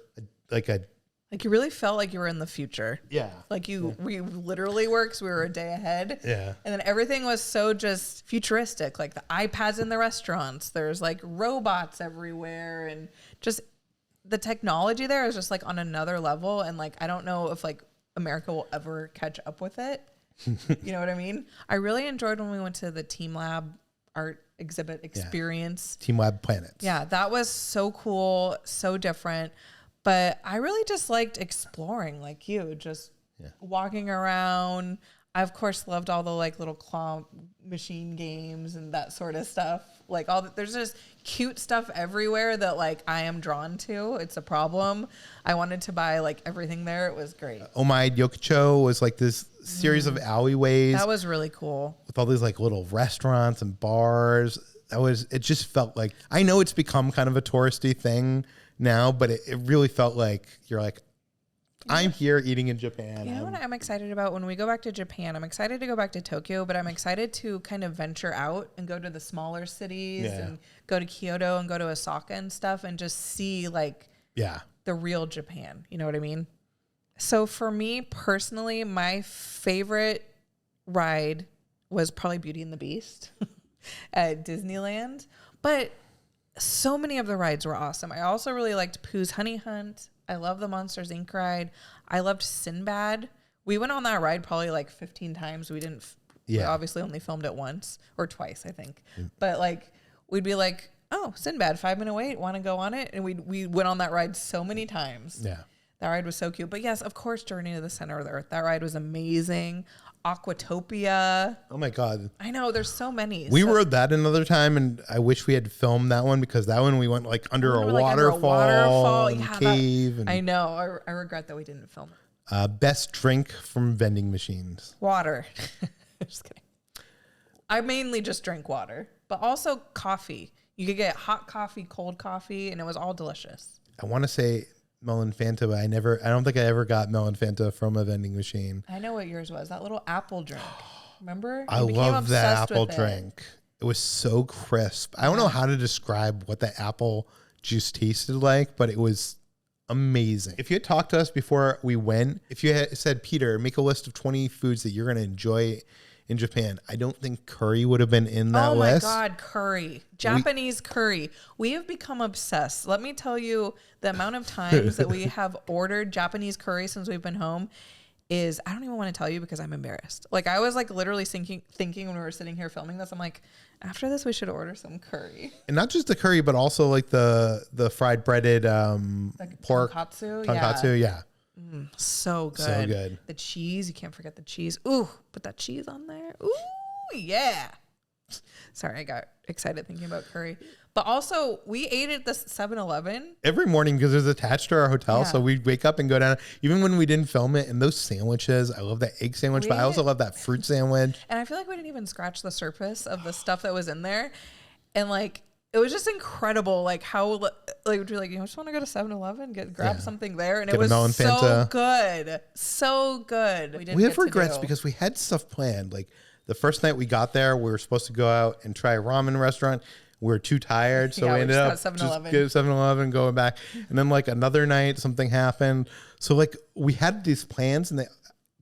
like you really felt like you were in the future. Yeah. Like we literally were, because we were a day ahead. Yeah. And then everything was so just futuristic, like the iPads in the restaurants. There's like robots everywhere, and just the technology there is just like on another level. And like, I don't know if like America will ever catch up with it. You know what I mean? I really enjoyed when we went to the Team Lab art exhibit experience. Team Lab Planets. Yeah, that was so cool, so different. But I really just liked exploring, like you, just walking around. I, of course, loved all the like little claw machine games and that sort of stuff. Like there's just cute stuff everywhere that like I am drawn to. It's a problem. I wanted to buy like everything there. It was great. Omae Yokocho was like this series of alleyways. That was really cool. With all these like little restaurants and bars. It just felt like, I know it's become kind of a touristy thing now, but it really felt like you're like, I'm here eating in Japan. You know what I'm excited about when we go back to Japan? I'm excited to go back to Tokyo, but I'm excited to kind of venture out and go to the smaller cities and go to Kyoto and go to Osaka and stuff and just see like the real Japan. You know what I mean? So for me personally, my favorite ride was probably Beauty and the Beast at Disneyland, but so many of the rides were awesome. I also really liked Pooh's Honey Hunt. I love the Monsters Inc. ride. I loved Sinbad. We went on that ride probably like 15 times. We didn't, we obviously only filmed it once or twice, I think. But like, we'd be like, oh, Sinbad, 5-minute wait, want to go on it? And we went on that ride so many times. Yeah. That ride was so cute. But yes, of course, Journey to the Center of the Earth. That ride was amazing. Aquatopia. Oh my God. I know, there's so many. We rode that another time, and I wish we had filmed that one, because that one we went like under a waterfall and cave. I know. I regret that we didn't film it. Best drink from vending machines. Water. Just kidding. I mainly just drank water, but also coffee. You could get hot coffee, cold coffee, and it was all delicious. I want to say melon Fanta, but I don't think I ever got melon Fanta from a vending machine. I know what yours was. That little apple drink. Remember? I love that apple drink. It was so crisp. I don't know how to describe what the apple juice tasted like, but it was amazing. If you had talked to us before we went, if you had said, Peter, make a list of 20 foods that you're going to enjoy in Japan, I don't think curry would have been in that list. Oh my God, curry. Japanese curry. We have become obsessed. Let me tell you, the amount of times that we have ordered Japanese curry since we've been home is, I don't even want to tell you because I'm embarrassed. Like, I was like literally thinking when we were sitting here filming this, I'm like, after this we should order some curry. And not just the curry, but also like the fried breaded like pork. Tonkatsu, yeah. So good. So good. The cheese, you can't forget the cheese. Ooh, put that cheese on there. Ooh, yeah. Sorry, I got excited thinking about curry. But also, we ate at the 7-Eleven. Every morning, because it's attached to our hotel. So we'd wake up and go down. Even when we didn't film it. And those sandwiches, I love that egg sandwich, but I also love that fruit sandwich. And I feel like we didn't even scratch the surface of the stuff that was in there. And like, it was just incredible, like how, like, would you like, you just want to go to 7-Eleven, grab something there, and it was so good, so good. We have regrets because we had stuff planned. Like the first night we got there, we were supposed to go out and try a ramen restaurant. We were too tired, so we ended up just get 7-Eleven, going back. And then like another night, something happened. So like we had these plans, and they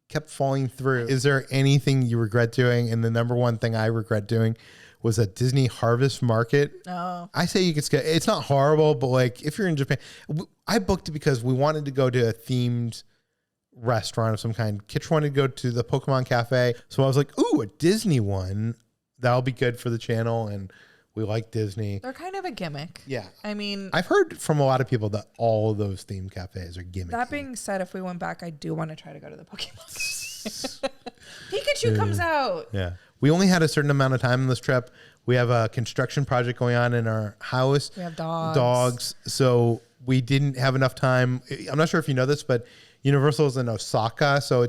kept falling through. Is there anything you regret doing? And the number one thing I regret doing was a Disney Harvest Market. Oh. I say you could skip. It's not horrible, but like if you're in Japan, I booked it because we wanted to go to a themed restaurant of some kind. Kitch wanted to go to the Pokemon Cafe. So I was like, ooh, a Disney one. That'll be good for the channel. And we like Disney. They're kind of a gimmick. Yeah. I mean, I've heard from a lot of people that all of those themed cafes are gimmicks. That being said, if we went back, I do want to try to go to the Pokemon. Pikachu comes out. Yeah. we only had a certain amount of time on this trip. We have a construction project going on in our house. We have dogs. So we didn't have enough time. I'm not sure if you know this, but Universal is in Osaka. So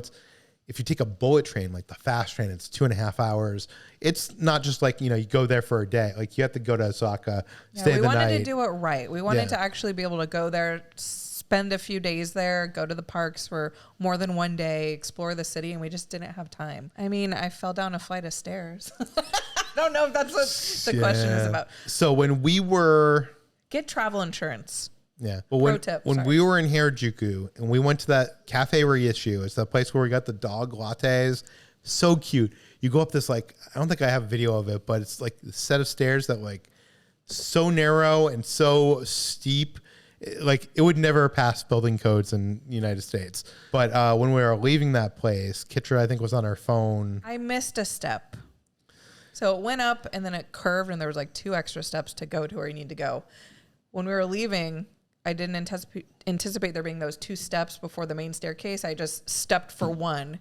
if you take a bullet train, like the fast train, it's 2.5 hours. It's not just like, you go there for a day. Like you have to go to Osaka, stay the night. We wanted to do it right. We wanted to actually be able to go there, spend a few days there, go to the parks for more than one day, explore the city, and we just didn't have time. I mean, I fell down a flight of stairs. I don't know if that's what the question is about. So when we were... Get travel insurance. Yeah. But when we were in Harajuku and we went to that Cafe Reissue, it's that place where we got the dog lattes. So cute. You go up this, like, I don't think I have a video of it, but it's like a set of stairs that like so narrow and so steep. Like it would never pass building codes in the United States. But when we were leaving that place, Kitra, I think, was on her phone. I missed a step. So it went up and then it curved and there was like 2 extra steps to go to where you need to go. When we were leaving, I didn't anticipate there being those 2 steps before the main staircase. I just stepped for one,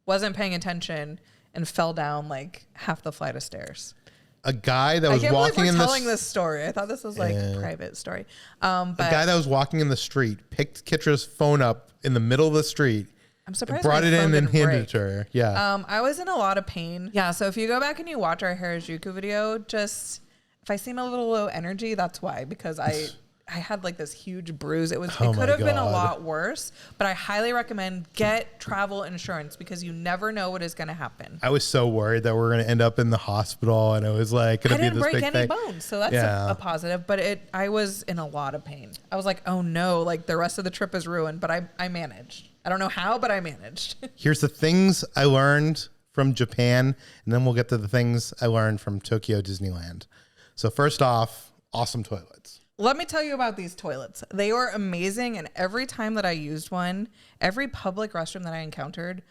wasn't paying attention, and fell down like half the flight of stairs. A guy that was walking in telling this story. I thought this was like a private story. But a guy that was walking in the street picked Kitra's phone up in the middle of the street. I'm surprised. Brought it in and handed it to her. Yeah. I was in a lot of pain. Yeah. So if you go back and you watch our Harajuku video, just if I seem a little low energy, that's why, because I had like this huge bruise. It could have been a lot worse, but I highly recommend get travel insurance because you never know what is going to happen. I was so worried that we're going to end up in the hospital, and it was like going to be this big thing. I didn't break any bones, so that's a positive, but I was in a lot of pain. I was like, oh no, like the rest of the trip is ruined, but I managed. I don't know how, but I managed. Here's the things I learned from Japan, and then we'll get to the things I learned from Tokyo Disneyland. So first off, awesome toilets. Let me tell you about these toilets. They were amazing. And every time that I used one, every public restroom that I encountered,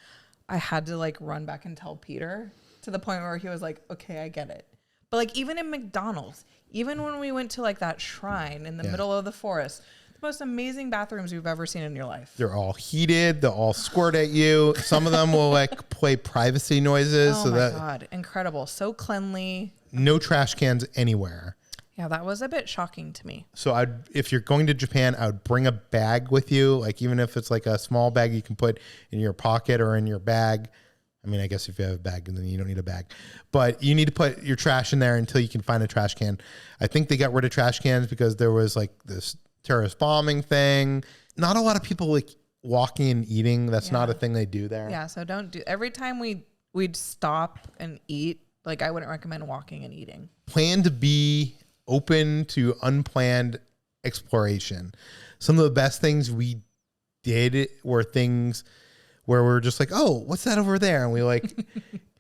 I had to like run back and tell Peter, to the point where he was like, okay, I get it. But like even in McDonald's, even when we went to like that shrine in the middle of the forest, the most amazing bathrooms you've ever seen in your life. They're all heated. They'll all squirt at you. Some of them will like play privacy noises. Oh my God. Incredible. So cleanly. No trash cans anywhere. Yeah, that was a bit shocking to me. So if you're going to Japan, I would bring a bag with you. Like even if it's like a small bag you can put in your pocket or in your bag. I mean, I guess if you have a bag, then you don't need a bag. But you need to put your trash in there until you can find a trash can. I think they got rid of trash cans because there was like this terrorist bombing thing. Not a lot of people like walking and eating. That's not a thing they do there. Yeah, so don't do. Every time we'd stop and eat, like I wouldn't recommend walking and eating. Plan to be open to unplanned exploration. Some of the best things we did were things where we're just like, oh, what's that over there? And we like,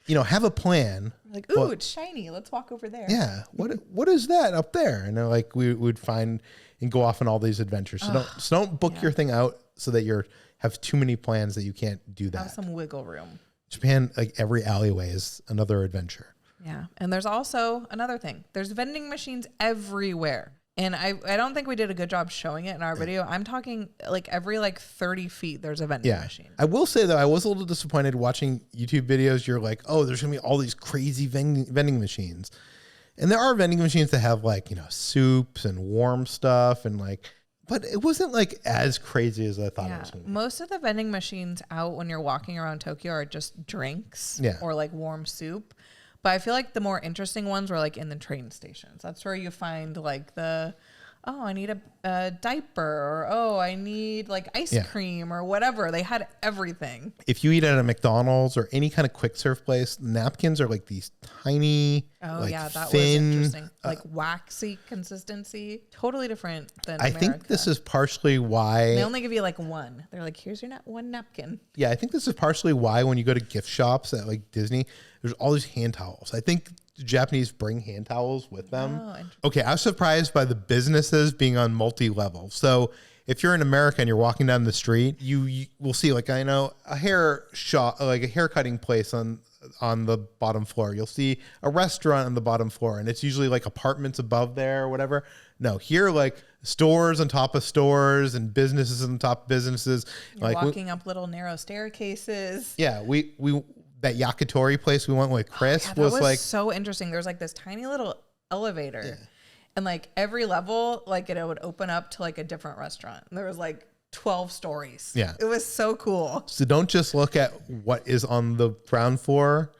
have a plan. Like, ooh, it's shiny. Let's walk over there. Yeah. What is that up there? And then like we would find and go off on all these adventures. So don't book your thing out so that you have too many plans that you can't do that. Have some wiggle room. Japan, like every alleyway is another adventure. Yeah. And there's also another thing. There's vending machines everywhere. And I don't think we did a good job showing it in our video. I'm talking like every 30 feet, there's a vending machine. I will say though, I was a little disappointed watching YouTube videos. You're like, oh, there's going to be all these crazy vending machines. And there are vending machines that have soups and warm stuff and but it wasn't as crazy as I thought it was going to be. Most of the vending machines out when you're walking around Tokyo are just drinks or warm soup. But I feel like the more interesting ones were in the train stations. That's where you find I need a diaper, or I need ice cream or whatever. They had everything. If you eat at a McDonald's or any kind of quick serve place, napkins are these tiny, that thin, was interesting. Waxy consistency. Totally different than I think this is partially why... They only give you one. They're here's your one napkin. Yeah, I think this is partially why when you go to gift shops at Disney, there's all these hand towels. I think the Japanese bring hand towels with them. Oh, okay, I was surprised by the businesses being on multi-level. So if you're in America and you're walking down the street, you will see a hair shop, a hair cutting place on the bottom floor. You'll see a restaurant on the bottom floor, and it's usually apartments above there or whatever. No, here stores on top of stores and businesses on top of businesses. You're walking up little narrow staircases. Yeah, that yakitori place we went with Chris that was like so interesting. There was like this tiny little elevator, and like every level, like it would open up to like a different restaurant. And there was like 12 stories. Yeah. It was so cool. So don't just look at what is on the ground floor.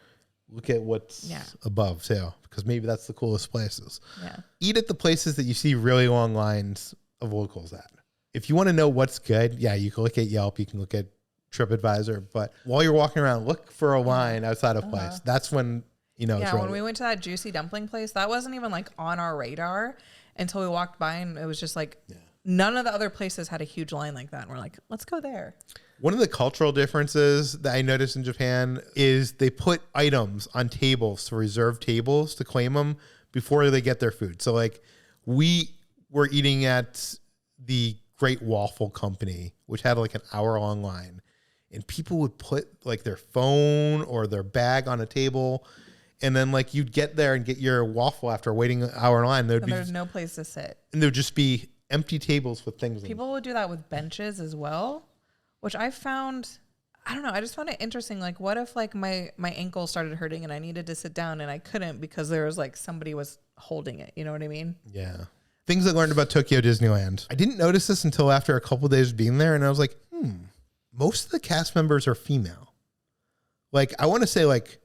Look at what's above too, because maybe that's the coolest places. Yeah. Eat at the places that you see really long lines of locals at. If you want to know what's good, you can look at Yelp, you can look at TripAdvisor, but while you're walking around, look for a line outside of place. That's when, it's when really we went to that juicy dumpling place, that wasn't even like on our radar until we walked by, and it was just like none of the other places had a huge line like that. And we're like, let's go there. One of the cultural differences that I noticed in Japan is they put items on tables to reserve tables to claim them before they get their food. So like we were eating at the Great Waffle Company, which had like an hour-long line, and people would put like their phone or their bag on a table, and then like you'd get there and get your waffle after waiting an hour in line. There's no place to sit. And there'd just be empty tables with things. People would do that with benches as well, which I found, I don't know, I just found it interesting. Like, what if like my ankle started hurting and I needed to sit down and I couldn't because there was like somebody was holding it. You know what I mean? Yeah. Things I learned about Tokyo Disneyland. I didn't notice this until after a couple of days of being there, and I was like, most of the cast members are female. Like, I want to say like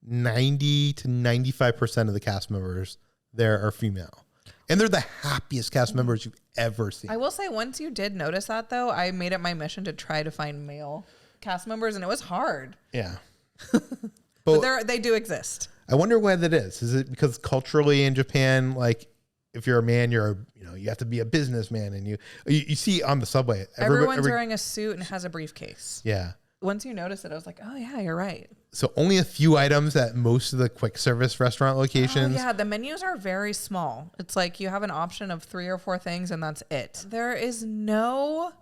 90 to 95% of the cast members there are female. And they're the happiest cast members you've ever seen. I will say, once you did notice that, though, I made it my mission to try to find male cast members, and it was hard. Yeah. But they do exist. I wonder why that is. Is it because culturally in Japan, like, if you're a man, you have to be a businessman, and you see on the subway. Everyone's wearing a suit and has a briefcase. Yeah. Once you notice it, I was like, oh, yeah, you're right. So only a few items at most of the quick service restaurant locations. Oh, yeah, the menus are very small. It's like you have an option of 3 or 4 things, and that's it. There is no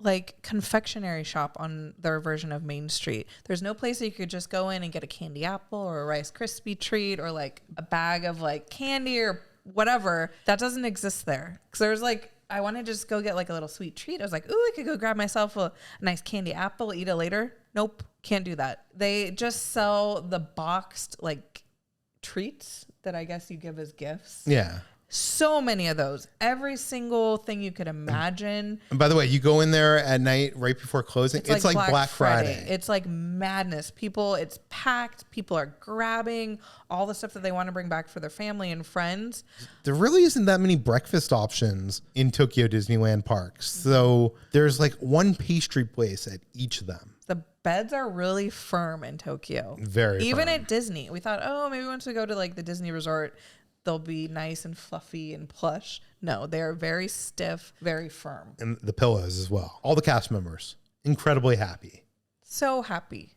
like confectionery shop on their version of Main Street. There's no place that you could just go in and get a candy apple or a Rice Krispie treat or like a bag of like candy or whatever. That doesn't exist there. Because there's like, I want to just go get like a little sweet treat. I was like, ooh, I could go grab myself a nice candy apple, eat it later. Nope, can't do that. They just sell the boxed like treats that I guess you give as gifts. Yeah. So many of those. Every single thing you could imagine. And by the way, you go in there at night right before closing. It's like Black Friday. It's like madness. It's packed. People are grabbing all the stuff that they want to bring back for their family and friends. There really isn't that many breakfast options in Tokyo Disneyland parks. So there's like one pastry place at each of them. The beds are really firm in Tokyo. Very Even firm. at Disney. We thought, oh, maybe once we go to like the Disney resort, they'll be nice and fluffy and plush. No, they're very stiff, very firm. And the pillows as well. All the cast members, incredibly happy. So happy.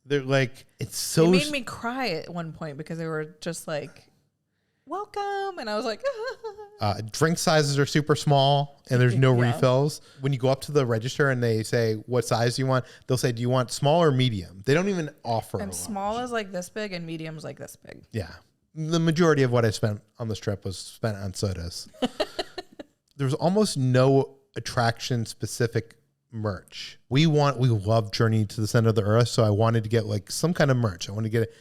They're like, it's so... It made me cry at one point because they were just like, welcome. And I was like... drink sizes are super small and there's no refills. When you go up to the register and they say, what size do you want? They'll say, do you want small or medium? They don't even offer And small is like this big and medium is like this big. Yeah. The majority of what I spent on this trip was spent on sodas. There was almost no attraction specific merch. We love Journey to the Center of the Earth, so I wanted to get like some kind of merch. I wanted to get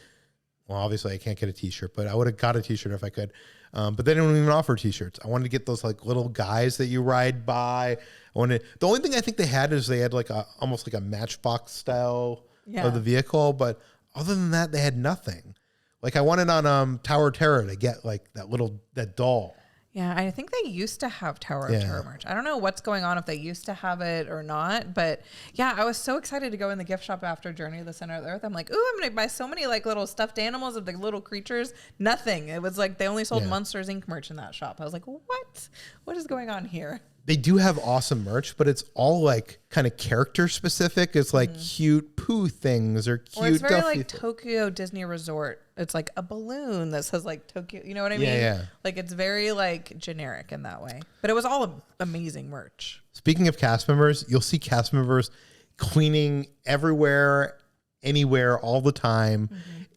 well, obviously I can't get a t-shirt, but I would have got a t-shirt if I could. But they don't even offer t-shirts. I wanted to get those like little guys that you ride by. The only thing I think they had is they had like almost like a Matchbox style of the vehicle, but other than that, they had nothing. Like I wanted on Tower of Terror to get like that doll. Yeah, I think they used to have Tower of Terror merch. I don't know what's going on if they used to have it or not, but yeah, I was so excited to go in the gift shop after Journey to the Center of the Earth. I'm like, ooh, I'm gonna buy so many like little stuffed animals of the little creatures. Nothing. It was like they only sold Monsters Inc. merch in that shop. I was like, what? What is going on here? They do have awesome merch, but it's all like kind of character specific. It's like cute poo things or cute. Or it's very Duffy like Tokyo Disney Resort. It's like a balloon that says like Tokyo. You know what I mean? Yeah. Like it's very like generic in that way. But it was all amazing merch. Speaking of cast members, you'll see cast members cleaning everywhere, anywhere, all the time.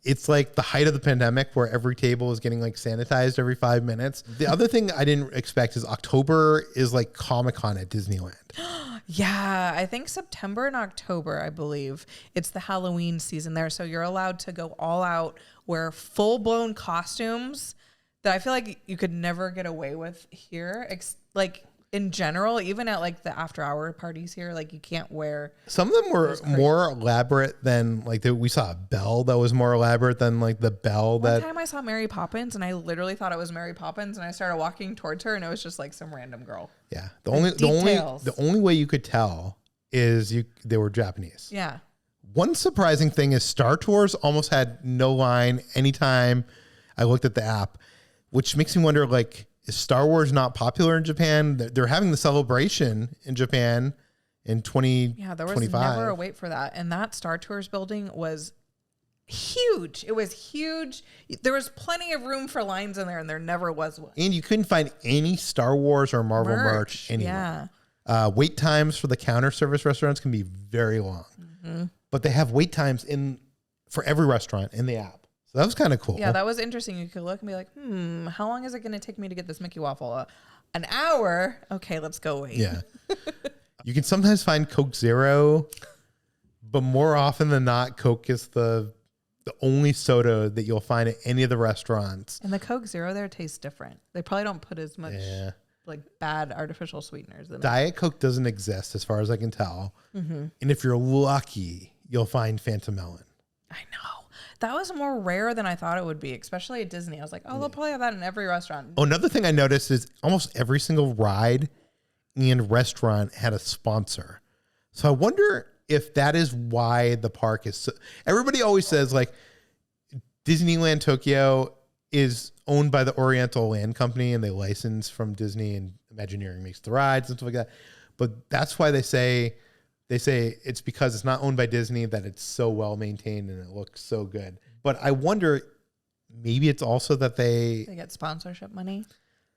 it's like the height of the pandemic where every table is getting like sanitized every 5 minutes. The other thing I didn't expect is October is like Comic-Con at Disneyland. Yeah, I think September and October, I believe. It's the Halloween season there. So you're allowed to go all out, wear full-blown costumes that I feel like you could never get away with here. Like in general, even at like the after-hour parties here, like you can't wear. Some of them were more elaborate than like we saw a bell that was more elaborate than like the bell One time I saw Mary Poppins and I literally thought it was Mary Poppins and I started walking towards her and it was just like some random girl. Yeah, the only way you could tell is they were Japanese. Yeah. One surprising thing is Star Tours almost had no line anytime I looked at the app, which makes me wonder, like, is Star Wars not popular in Japan? They're having the celebration in Japan in 2025. Yeah, there was never a wait for that. And that Star Tours building was huge. It was huge. There was plenty of room for lines in there, and there never was one. And you couldn't find any Star Wars or Marvel merch anywhere. Yeah. Wait times for the counter service restaurants can be very long. Mm-hmm. But they have wait times for every restaurant in the app. So that was kind of cool. Yeah, that was interesting. You could look and be like, how long is it going to take me to get this Mickey waffle? An hour? Okay, let's go wait. Yeah. You can sometimes find Coke Zero, but more often than not, Coke is the only soda that you'll find at any of the restaurants. And the Coke Zero there tastes different. They probably don't put as much like bad artificial sweeteners in it. Diet Coke doesn't exist as far as I can tell. Mm-hmm. And if you're lucky, you'll find Phantom Melon. I know. That was more rare than I thought it would be, especially at Disney. I was like, they'll probably have that in every restaurant. Oh, another thing I noticed is almost every single ride and restaurant had a sponsor. So I wonder if that is why the park is so... Everybody always says, like, Disneyland Tokyo is owned by the Oriental Land Company and they license from Disney and Imagineering makes the rides and stuff like that. But that's why they say it's because it's not owned by Disney that it's so well maintained and it looks so good. But I wonder, maybe it's also that they get sponsorship money.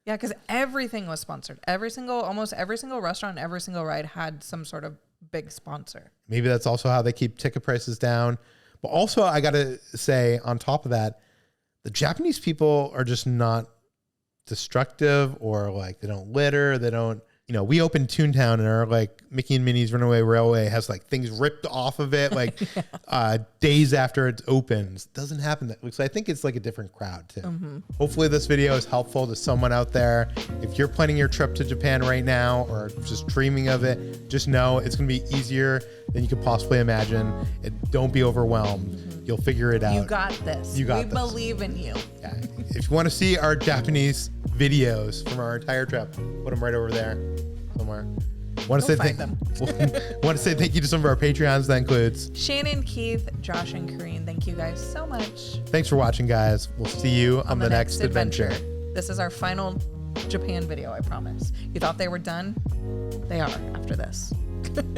Yeah, because everything was sponsored. Almost every single restaurant, every single ride had some sort of big sponsor. Maybe that's also how they keep ticket prices down. But also, I got to say, on top of that, the Japanese people are just not destructive, or like they don't litter. They don't. We opened Toontown and our like Mickey and Minnie's Runaway Railway has like things ripped off of it like days after it opens. Doesn't happen that way. So I think it's like a different crowd too. Mm-hmm. Hopefully this video is helpful to someone out there. If you're planning your trip to Japan right now or just dreaming of it, just know it's going to be easier than you could possibly imagine. Don't be overwhelmed. Mm-hmm. You'll figure it out. You got this. We believe in you. Yeah. If you want to see our Japanese videos from our entire trip, put them right over there somewhere. Want to say thank you to some of our Patreons. That includes Shannon, Keith, Josh, and Kareen. Thank you guys so much. Thanks for watching, guys. We'll see you on the next adventure. This is our final Japan video, I promise. You thought they were done? They are after this. And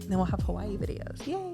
then we'll have Hawaii videos. Yay!